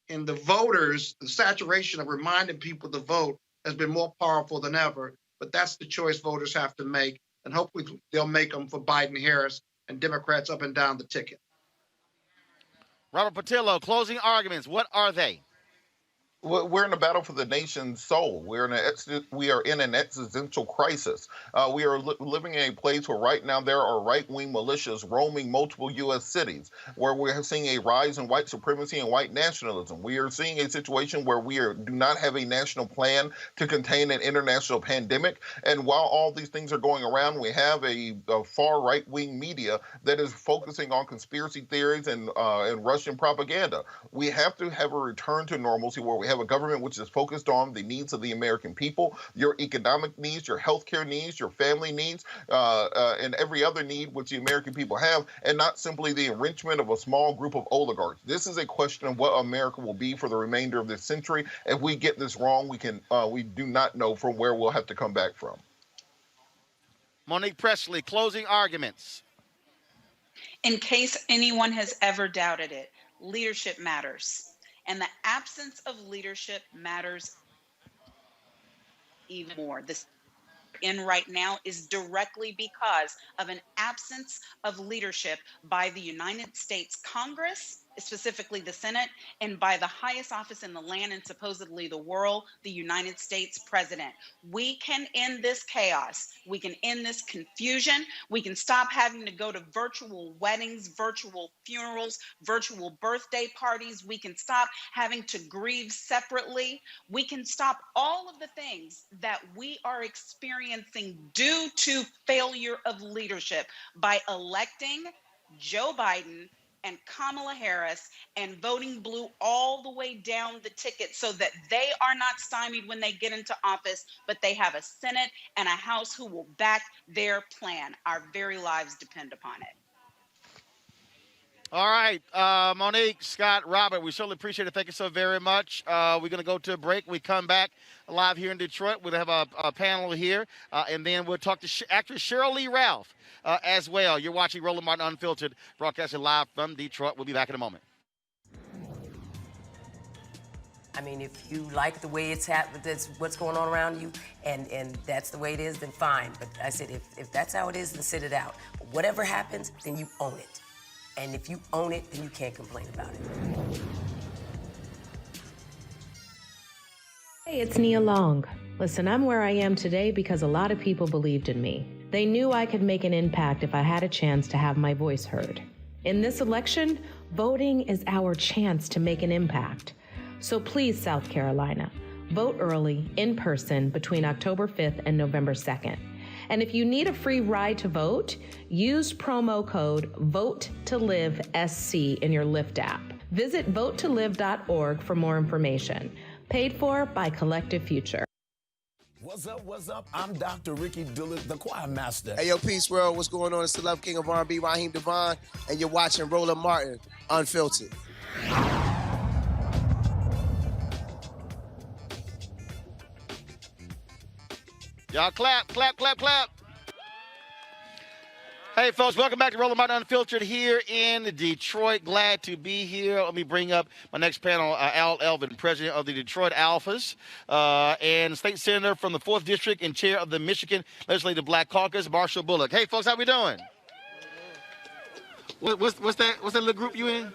and the voters, the saturation of reminding people to vote has been more powerful than ever. But that's the choice voters have to make. And hopefully they'll make them for Biden, Harris, and Democrats up and down the ticket. Robert Patillo, closing arguments. What are they? We're in a battle for the nation's soul. We are in an existential crisis. We are living in a place where right now there are right-wing militias roaming multiple U.S. cities, where we're seeing a rise in white supremacy and white nationalism. We are seeing a situation where we do not have a national plan to contain an international pandemic. And while all these things are going around, we have a far right-wing media that is focusing on conspiracy theories and Russian propaganda. We have to have a return to normalcy where we have a government which is focused on the needs of the American people, your economic needs, your healthcare needs, your family needs, and every other need which the American people have, and not simply the enrichment of a small group of oligarchs. This is a question of what America will be for the remainder of this century. If we get this wrong, we do not know from where we'll have to come back from. Monique Presley, closing arguments. In case anyone has ever doubted it, leadership matters. And the absence of leadership matters even more. This in right now is directly because of an absence of leadership by the United States Congress specifically the Senate, and by the highest office in the land and supposedly the world, the United States president. We can end this chaos. We can end this confusion. We can stop having to go to virtual weddings, virtual funerals, virtual birthday parties. We can stop having to grieve separately. We can stop all of the things that we are experiencing due to failure of leadership by electing Joe Biden and Kamala Harris and voting blue all the way down the ticket so that they are not stymied when they get into office, but they have a Senate and a House who will back their plan. Our very lives depend upon it. All right, Monique, Scott, Robert, we certainly appreciate it. Thank you so very much. We're going to go to a break. We come back live here in Detroit. We'll have a panel here, and then we'll talk to actress Cheryl Lee Ralph as well. You're watching Roland Martin Unfiltered, broadcasting live from Detroit. We'll be back in a moment. I mean, if you like the way it's that's what's going on around you, and that's the way it is, then fine. But I said, if that's how it is, then sit it out. But whatever happens, then you own it. And if you own it, then you can't complain about it. Hey, it's Nia Long. Listen, I'm where I am today because a lot of people believed in me. They knew I could make an impact if I had a chance to have my voice heard. In this election, voting is our chance to make an impact. So please, South Carolina, vote early, in person, between October 5th and November 2nd. And if you need a free ride to vote, use promo code VOTE2LIVESC in your Lyft app. Visit votetolive.org for more information. Paid for by Collective Future. What's up, what's up? I'm Dr. Ricky Dillard, the choir master. Hey, yo, Peace World, what's going on? It's the Love King of R&B, Raheem Devon, and you're watching Roland Martin Unfiltered. Y'all clap, clap, clap, clap. Hey, folks, welcome back to Roland Martin Unfiltered here in Detroit. Glad to be here. Let me bring up my next panel, Al Elvin, president of the Detroit Alphas, and state senator from the 4th District and chair of the Michigan Legislative Black Caucus, Marshall Bullock. Hey, folks, how we doing? What's that little group you in?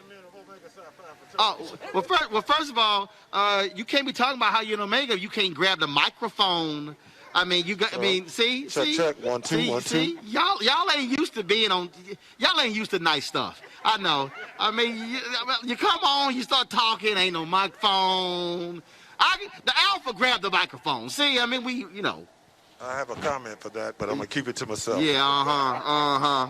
Oh, well, first of all, you can't be talking about how you're in Omega. You can't grab the microphone. I mean, you got. I mean, see. Check. 1 2 1 2. See, y'all ain't used to being on. Y'all ain't used to nice stuff. I know. I mean, you come on, you start talking. Ain't no microphone. The Alpha grabbed the microphone. See, I mean, I have a comment for that, but I'm gonna keep it to myself. Yeah,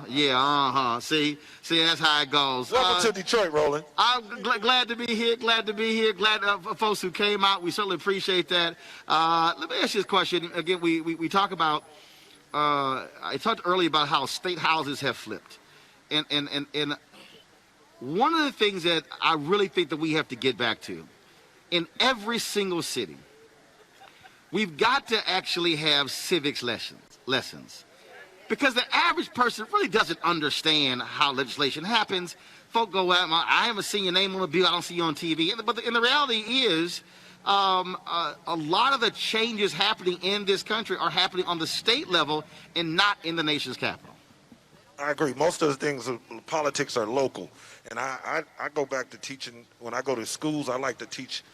See, that's how it goes. Welcome to Detroit, Roland. I'm glad to be here. Glad for folks who came out. We certainly appreciate that. Let me ask you this question again. We talk about. I talked earlier about how state houses have flipped, and one of the things that I really think that we have to get back to, in every single city, we've got to actually have civics lessons. Because the average person really doesn't understand how legislation happens. Folk go out, I haven't seen your name on the bill, I don't see you on TV. But the reality is, a lot of the changes happening in this country are happening on the state level and not in the nation's capital. I agree. Most of the things, politics are local. And I go back to teaching, when I go to schools, I like to teach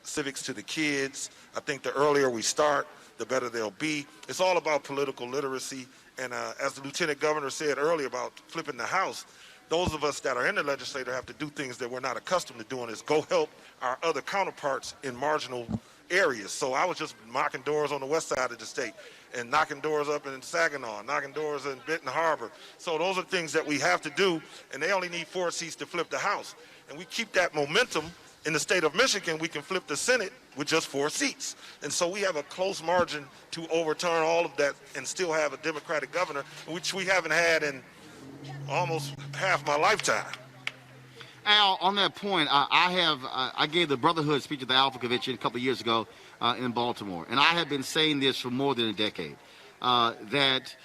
civics to the kids. I think the earlier we start, the better they'll be. It's all about political literacy. And as the Lieutenant Governor said earlier about flipping the House, those of us that are in the legislature have to do things that we're not accustomed to doing, is go help our other counterparts in marginal areas. So I was just knocking doors on the west side of the state and knocking doors up in Saginaw, knocking doors in Benton Harbor. So those are things that we have to do, and they only need 4 seats to flip the House. And we keep that momentum. In the state of Michigan, we can flip the Senate with just 4 seats. And so we have a close margin to overturn all of that and still have a Democratic governor, which we haven't had in almost half my lifetime. Al, on that point, I gave the Brotherhood speech at the Alpha Convention a couple of years ago in Baltimore. And I have been saying this for more than a decade, that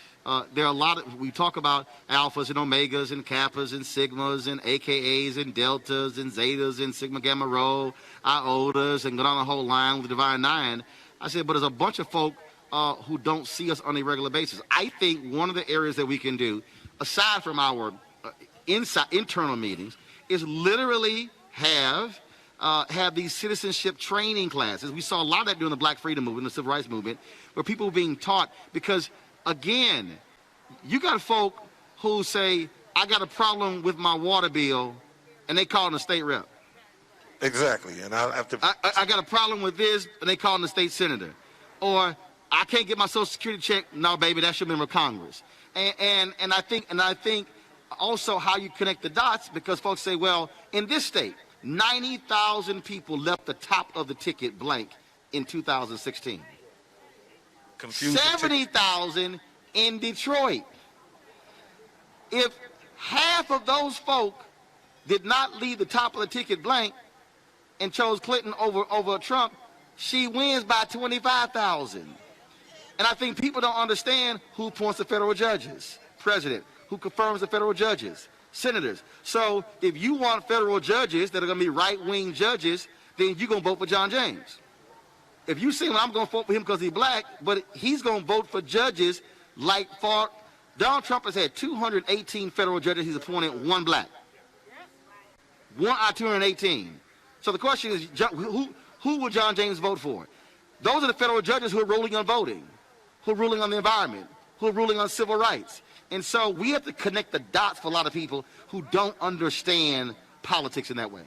there are a lot of, we talk about alphas and omegas and kappas and sigmas and AKAs and deltas and zetas and sigma gamma rho, iotas, and go down the whole line with the Divine Nine. I said, but there's a bunch of folk who don't see us on a regular basis. I think one of the areas that we can do, aside from our internal meetings, is literally have these citizenship training classes. We saw a lot of that during the Black Freedom Movement, the Civil Rights Movement, where people were being taught. Because, again, you got folk who say, I got a problem with my water bill, and they call in the state rep. Exactly, and I have to. I got a problem with this, and they call in the state senator. Or I can't get my Social Security check. No, baby, that's your member of Congress. And I think also how you connect the dots, because folks say, well, in this state, 90,000 people left the top of the ticket blank in 2016. 70,000 in Detroit. If half of those folk did not leave the top of the ticket blank and chose Clinton over Trump, she wins by 25,000. And I think people don't understand who appoints the federal judges, president, who confirms the federal judges, senators. So if you want federal judges that are going to be right-wing judges, then you're going to vote for John James. If you say, well, I'm going to vote for him because he's black, but he's going to vote for judges like Donald Trump has had 218 federal judges he's appointed, one black. One out of 218. So the question is, who will John James vote for? Those are the federal judges who are ruling on voting, who are ruling on the environment, who are ruling on civil rights. And so we have to connect the dots for a lot of people who don't understand politics in that way.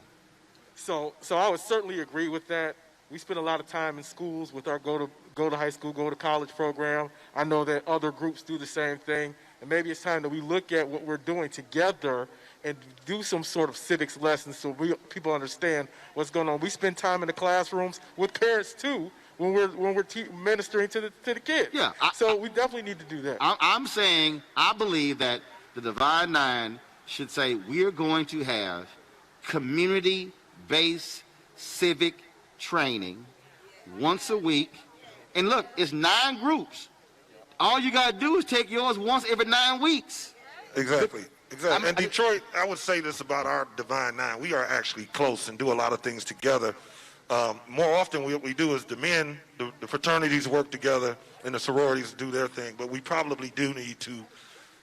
So I would certainly agree with that. We spend a lot of time in schools with our go to high school, go to college program. I know that other groups do the same thing. And maybe it's time that we look at what we're doing together and do some sort of civics lessons so people understand what's going on. We spend time in the classrooms with parents too when we're ministering to the kids. Yeah. So we definitely need to do that. I'm saying I believe that the Divine Nine should say we're going to have community-based civic training once a week. And look, it's 9 groups. All you got to do is take yours once every 9 weeks. Exactly. And Detroit, I would say this about our Divine Nine. We are actually close and do a lot of things together. More often, what we do is the men, the fraternities work together, and the sororities do their thing. But we probably do need to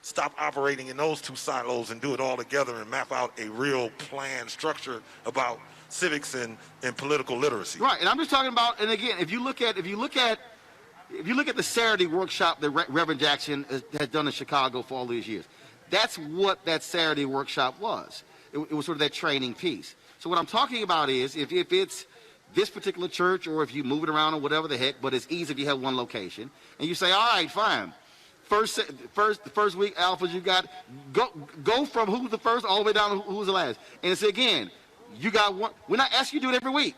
stop operating in those 2 silos and do it all together and map out a real plan, structure about civics and political literacy. Right, and I'm just talking about. And again, if you look at the Saturday workshop that Reverend Jackson has done in Chicago for all these years, that's what that Saturday workshop was. It was sort of that training piece. So what I'm talking about is if it's this particular church, or if you move it around or whatever the heck, but it's easy if you have one location, and you say, all right, fine. First week, alphas, you got go from who's the first all the way down to who's the last. And it's again, you got one. We're not asking you to do it every week.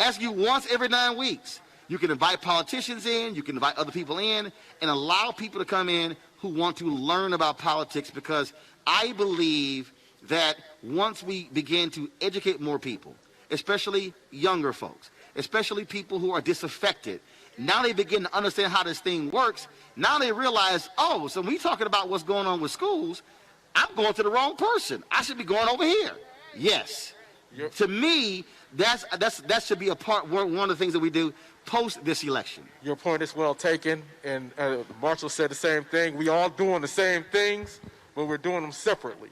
Ask you once every 9 weeks. You can invite politicians in, you can invite other people in, and allow people to come in who want to learn about politics, because I believe that once we begin to educate more people, especially younger folks, especially people who are disaffected, now they begin to understand how this thing works. Now they realize, oh, so when we're talking about what's going on with schools, I'm going to the wrong person. I should be going over here. Yes. To me, that should be one of the things that we do post this election. Your point is well taken, and Marshall said the same thing. We all doing the same things, but we're doing them separately.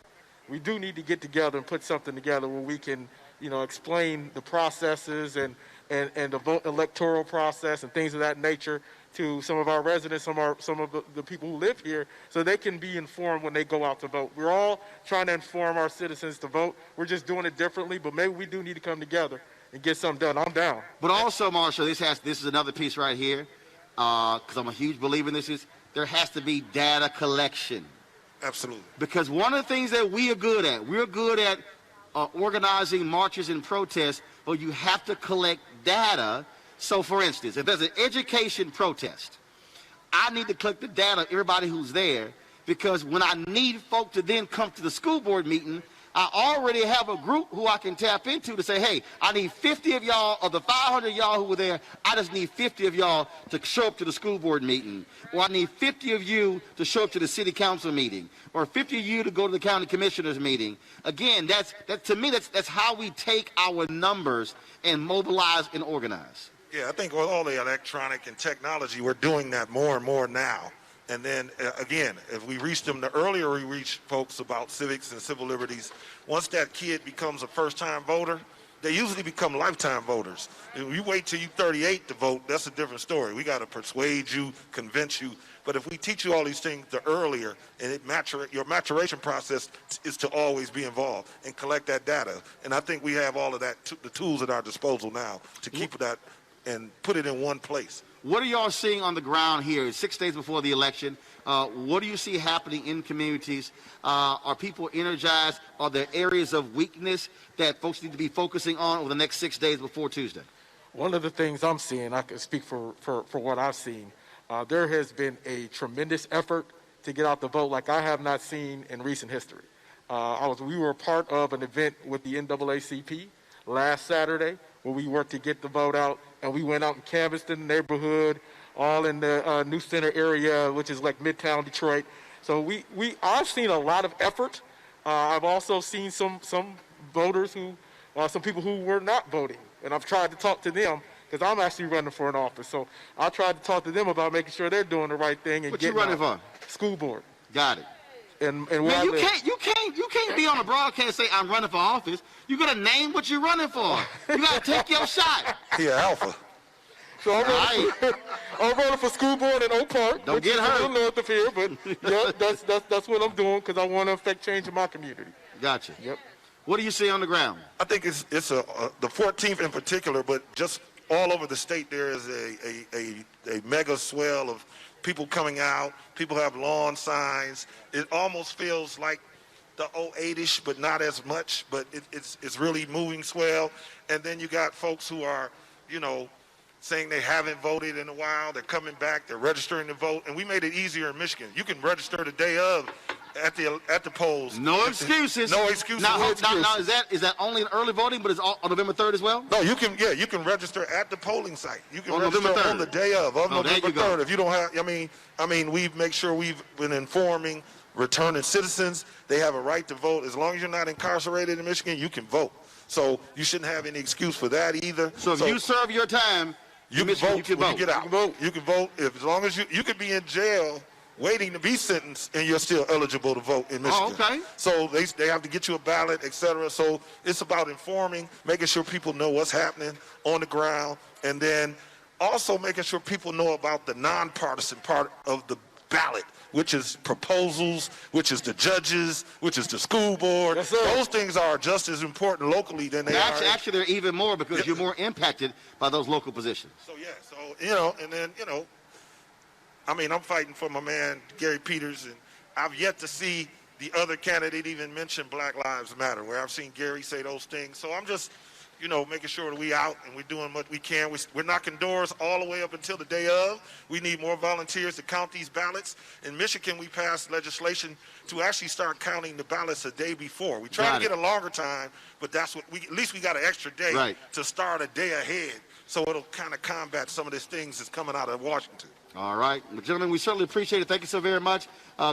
We do need to get together and put something together where we can, explain the processes and the vote electoral process and things of that nature to some of our residents, some of the people who live here, so they can be informed when they go out to vote. We're all trying to inform our citizens to vote. We're just doing it differently, but maybe we do need to come together and get something done. I'm down. But also, Marshall, this is another piece right here, because I'm a huge believer in this, there has to be data collection. Absolutely. Because one of the things that we're good at organizing marches and protests, but you have to collect data. So, for instance, if there's an education protest, I need to collect the data of everybody who's there, because when I need folk to then come to the school board meeting, I already have a group who I can tap into to say, hey, I need 50 of y'all, of the 500 y'all who were there, I just need 50 of y'all to show up to the school board meeting. Or I need 50 of you to show up to the city council meeting. Or 50 of you to go to the county commissioners meeting. Again, to me, that's how we take our numbers and mobilize and organize. Yeah, I think with all the electronic and technology, we're doing that more and more now. And then, again, if we reach them, the earlier we reach folks about civics and civil liberties, once that kid becomes a first-time voter, they usually become lifetime voters. If you wait till you're 38 to vote, that's a different story. We got to persuade you, convince you. But if we teach you all these things the earlier, and your maturation process is to always be involved and collect that data. And I think we have all of that, the tools at our disposal now to keep that and put it in one place. What are y'all seeing on the ground here 6 days before the election? What do you see happening in communities? Are people energized? Are there areas of weakness that folks need to be focusing on over the next 6 days before Tuesday? One of the things I'm seeing, I can speak for what I've seen, there has been a tremendous effort to get out the vote like I have not seen in recent history. We were a part of an event with the NAACP last Saturday where we worked to get the vote out, and we went out and canvassed in the neighborhood, all in the New Center area, which is like Midtown Detroit. So I've seen a lot of effort. I've also seen some voters some people who were not voting, and I've tried to talk to them because I'm actually running for an office. So I tried to talk to them about making sure they're doing the right thing. And what you running for? School board. Got it. And man, you can't be on a broadcast and say I'm running for office. You gotta name what you're running for. You gotta take your shot. Yeah, alpha. So I'm running for school board in Oak Park. Don't get hurt. A little north of here, but yeah, that's what I'm doing because I want to affect change in my community. Gotcha. Yep. What do you see on the ground? I think it's the 14th in particular, but just all over the state there is a mega swell of people coming out. People have lawn signs. It almost feels like the 08-ish, but not as much. But it's really moving swell. And then you got folks who are, saying they haven't voted in a while. They're coming back. They're registering to vote. And we made it easier in Michigan. You can register the day of at the polls. No excuses. No excuses. Now, is that only in early voting, but it's on November 3rd as well? No, you can register at the polling site. You can on register November 3rd. on the day of November 3rd. If you don't have, we make sure we've been informing returning citizens. They have a right to vote. As long as you're not incarcerated in Michigan, you can vote. So you shouldn't have any excuse for that either. So if you serve your time, you can vote when you get out. You can vote as long as you could be in jail waiting to be sentenced and you're still eligible to vote in Michigan. Oh, okay. So they have to get you a ballot, etc. So it's about informing, making sure people know what's happening on the ground, and then also making sure people know about the nonpartisan part of the ballot, which is proposals, which is the judges, which is the school board. Yes, those things are just as important locally than they are. Actually, they're even more because you're more impacted by those local positions. So, and then, I'm fighting for my man, Gary Peters, and I've yet to see the other candidate even mention Black Lives Matter, where I've seen Gary say those things. So I'm just, making sure that we out and we're doing what we can. We're knocking doors all the way up until the day of. We need more volunteers to count these ballots. In Michigan, we passed legislation to actually start counting the ballots a day before. We try to get a longer time, but that's what at least we got an extra day to start a day ahead. So it'll kind of combat some of these things that's coming out of Washington. All right. Well, gentlemen, we certainly appreciate it. Thank you so very much.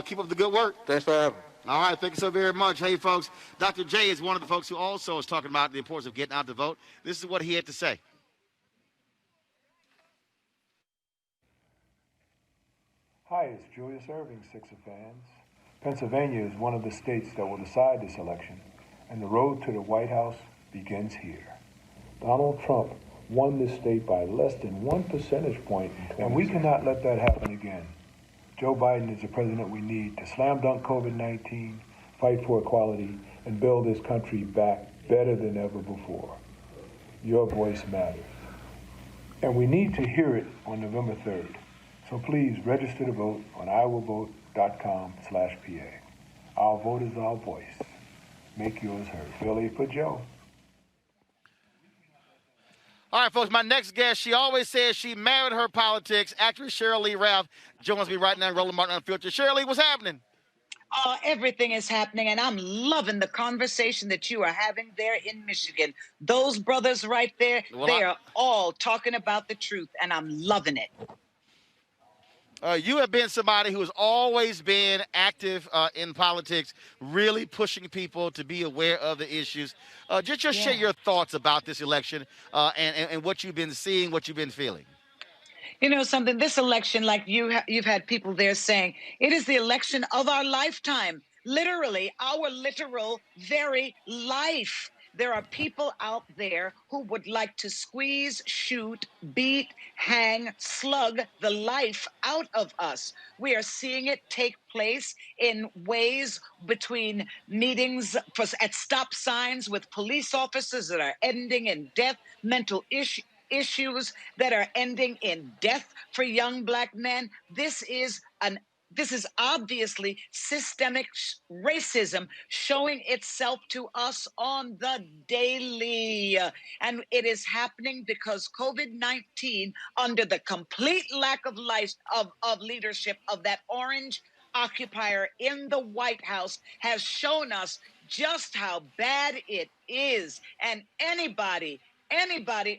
Keep up the good work. Thanks for having me. All right. Thank you so very much. Hey, folks, Dr. J is one of the folks who also is talking about the importance of getting out to vote. This is what he had to say. Hi, it's Julius Irving, Sixer fans. Pennsylvania is one of the states that will decide this election, and the road to the White House begins here. Donald Trump won this state by less than 1 percentage point, and we cannot let that happen again. Joe Biden is the president we need to slam dunk COVID-19, fight for equality, and build this country back better than ever before. Your voice matters. And we need to hear it on November 3rd. So please register to vote on iwillvote.com/PA. Our vote is our voice. Make yours heard. Philly for Joe. All right, folks, my next guest, she always says she married her politics. Actress Cheryl Lee Ralph joins me right now, Roland Martin Unfiltered. Cheryl Lee, what's happening? Everything is happening, and I'm loving the conversation that you are having there in Michigan. Those brothers right there, they are all talking about the truth, and I'm loving it. You have been somebody who has always been active in politics, really pushing people to be aware of the issues. Just share your thoughts about this election and what you've been seeing, what you've been feeling. You know something, this election, like you've had people there saying, it is the election of our lifetime. Literally, our literal very life. There are people out there who would like to squeeze, shoot, beat, hang, slug the life out of us. We are seeing it take place in ways between meetings at stop signs with police officers that are ending in death, mental issues that are ending in death for young Black men. This is obviously systemic racism showing itself to us on the daily. And it is happening because COVID-19, under the complete lack of leadership of that orange occupier in the White House, has shown us just how bad it is. And anybody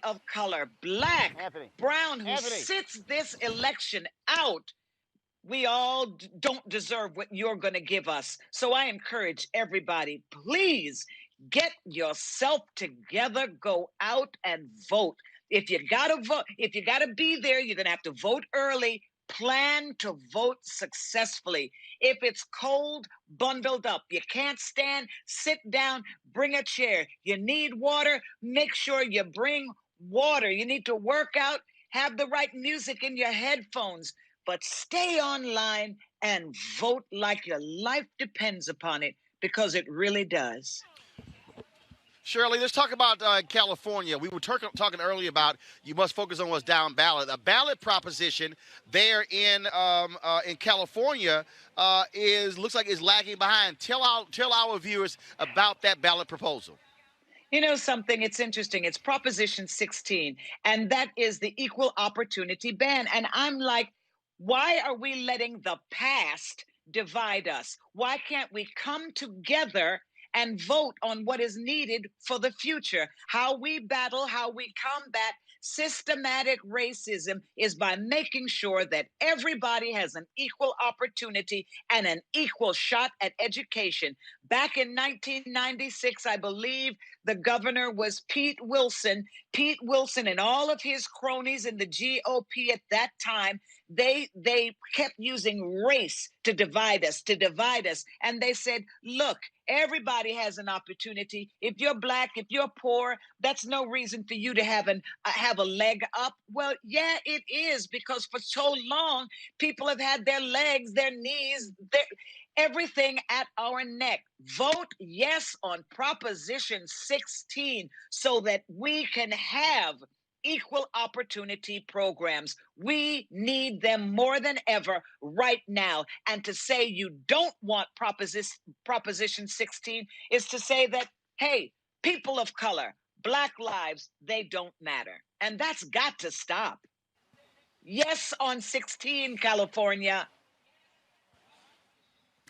of color, Black, brown, who sits this election out, we all don't deserve what you're going to give us. So I encourage everybody, please get yourself together, go out and vote. If you got to vote, if you got to be there, you're going to have to vote early. Plan to vote successfully. If it's cold, bundled up. You can't stand, sit down, bring a chair. You need water, make sure you bring water. You need to work out, have the right music in your headphones, but stay online and vote like your life depends upon it, because it really does. Shirley, let's talk about California. We were talking earlier about you must focus on what's down ballot. A ballot proposition there in California looks like is lagging behind. Tell our viewers about that ballot proposal. You know something, it's interesting. It's Proposition 16, and that is the equal opportunity ban. And I'm like, why are we letting the past divide us? Why can't we come together and vote on what is needed for the future? How we battle, how we combat systematic racism is by making sure that everybody has an equal opportunity and an equal shot at education. Back in 1996, I believe the governor was Pete Wilson. Pete Wilson and all of his cronies in the GOP at that time, they kept using race to divide us. And they said, look, everybody has an opportunity. If you're Black, if you're poor, that's no reason for you to have a leg up. Well, yeah, it is, because for so long, people have had their legs, their knees, everything at our neck. Vote yes on Proposition 16 so that we can have equal opportunity programs. We need them more than ever right now. And to say you don't want Proposition 16 is to say that, hey, people of color, Black lives, they don't matter. And that's got to stop. Yes on 16, California.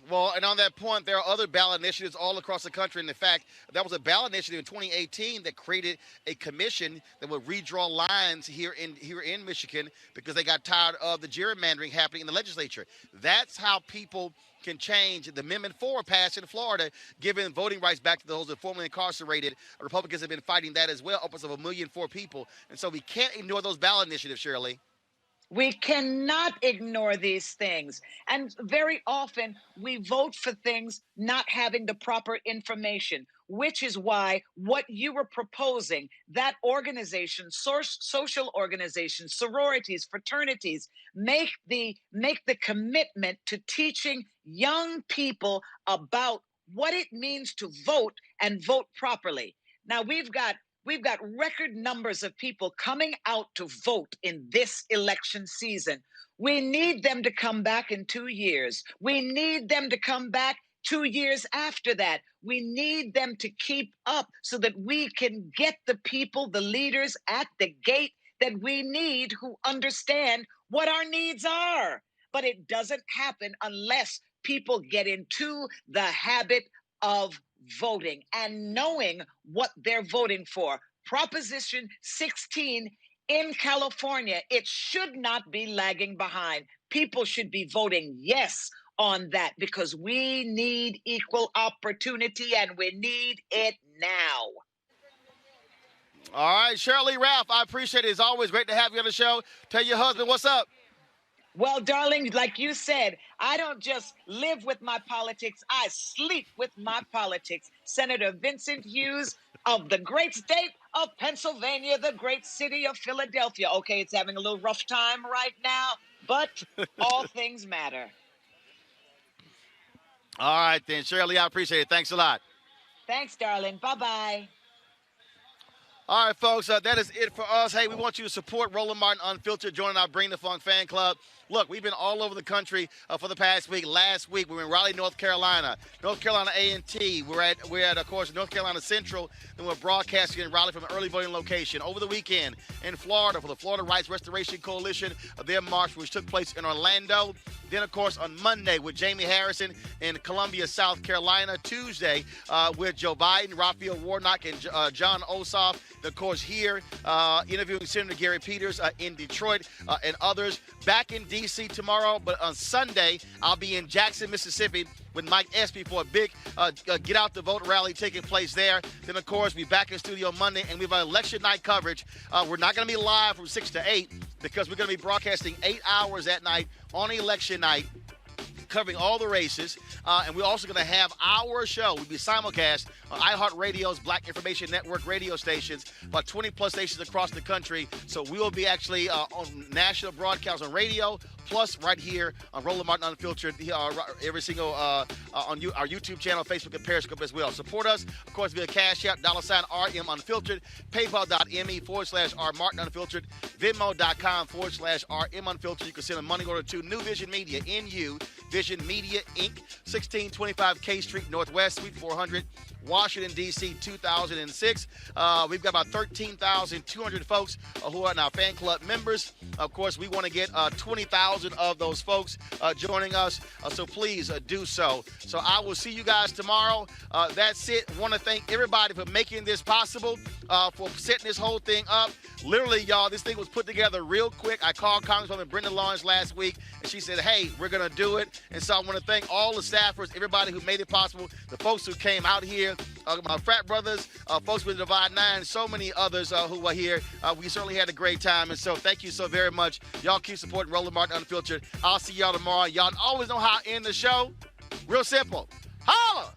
Well, and on that point, there are other ballot initiatives all across the country. And in fact, that was a ballot initiative in 2018 that created a commission that would redraw lines here in Michigan because they got tired of the gerrymandering happening in the legislature. That's how people can change. The Amendment 4 passed in Florida, giving voting rights back to those that are formerly incarcerated. Republicans have been fighting that as well, upwards of 1.4 million people. And so we can't ignore those ballot initiatives, Shirley. We cannot ignore these things. And very often we vote for things not having the proper information, which is why what you were proposing, that organization, social organizations, sororities, fraternities, make the commitment to teaching young people about what it means to vote and vote properly. Now we've got record numbers of people coming out to vote in this election season. We need them to come back in 2 years. We need them to come back 2 years after that. We need them to keep up so that we can get the people, the leaders at the gate that we need, who understand what our needs are. But it doesn't happen unless people get into the habit of voting and knowing what they're voting for. Proposition 16 in California, it should not be lagging behind. People should be voting yes on that because we need equal opportunity and we need it now. All right, Shirley Ralph, I appreciate it. It's always great to have you on the show. Tell your husband what's up. Well, darling, like you said, I don't just live with my politics, I sleep with my politics. Senator Vincent Hughes of the great state of Pennsylvania, the great city of Philadelphia. Okay, it's having a little rough time right now, but all things matter. All right, then, Shirley, I appreciate it. Thanks a lot. Thanks, darling. Bye-bye. All right, folks, that is it for us. Hey, we want you to support Roland Martin Unfiltered, joining our Bring the Funk fan club. Look, we've been all over the country for the past week. Last week, we were in Raleigh, North Carolina, North Carolina A&T. We're at, of course, North Carolina Central. Then we're broadcasting in Raleigh from an early voting location. Over the weekend in Florida for the Florida Rights Restoration Coalition, their march, which took place in Orlando. Then, of course, on Monday with Jamie Harrison in Columbia, South Carolina. Tuesday with Joe Biden, Raphael Warnock, and John Ossoff. Of course, here interviewing Senator Gary Peters in Detroit and others. Back in D.C. tomorrow, but on Sunday, I'll be in Jackson, Mississippi with Mike Espy for a big Get Out the Vote rally taking place there. Then, of course, we'll be back in studio Monday, and we have our election night coverage. We're not going to be live from 6 to 8 because we're going to be broadcasting 8 hours that night on election night, covering all the races, and we're also going to have our show. We'll be simulcast on iHeartRadio's Black Information Network radio stations, about 20-plus stations across the country. So we will be actually on national broadcast on radio, plus right here on Roland Martin Unfiltered, every single on our YouTube channel, Facebook, and Periscope as well. Support us, of course, via Cash App, $RM Unfiltered, PayPal.me/R Martin Unfiltered, Venmo.com/RM Unfiltered. You can send a money order to New Vision Media, NU Vision Media, Inc., 1625 K Street Northwest, Suite 400, Washington, D.C., 2006. We've got about 13,200 folks who are now fan club members. Of course, we want to get 20,000 of those folks joining us, so please do so. So I will see you guys tomorrow. That's it. Want to thank everybody for making this possible, for setting this whole thing up. Literally, y'all, this thing was put together real quick. I called Congresswoman Brenda Lawrence last week, and she said, hey, we're going to do it. And so I want to thank all the staffers, everybody who made it possible, the folks who came out here, my frat brothers, folks with Divide 9, so many others who were here. We certainly had a great time, and so thank you so very much. Y'all keep supporting Roland Martin Unfiltered. I'll see y'all tomorrow. Y'all always know how I end the show. Real simple. Holla!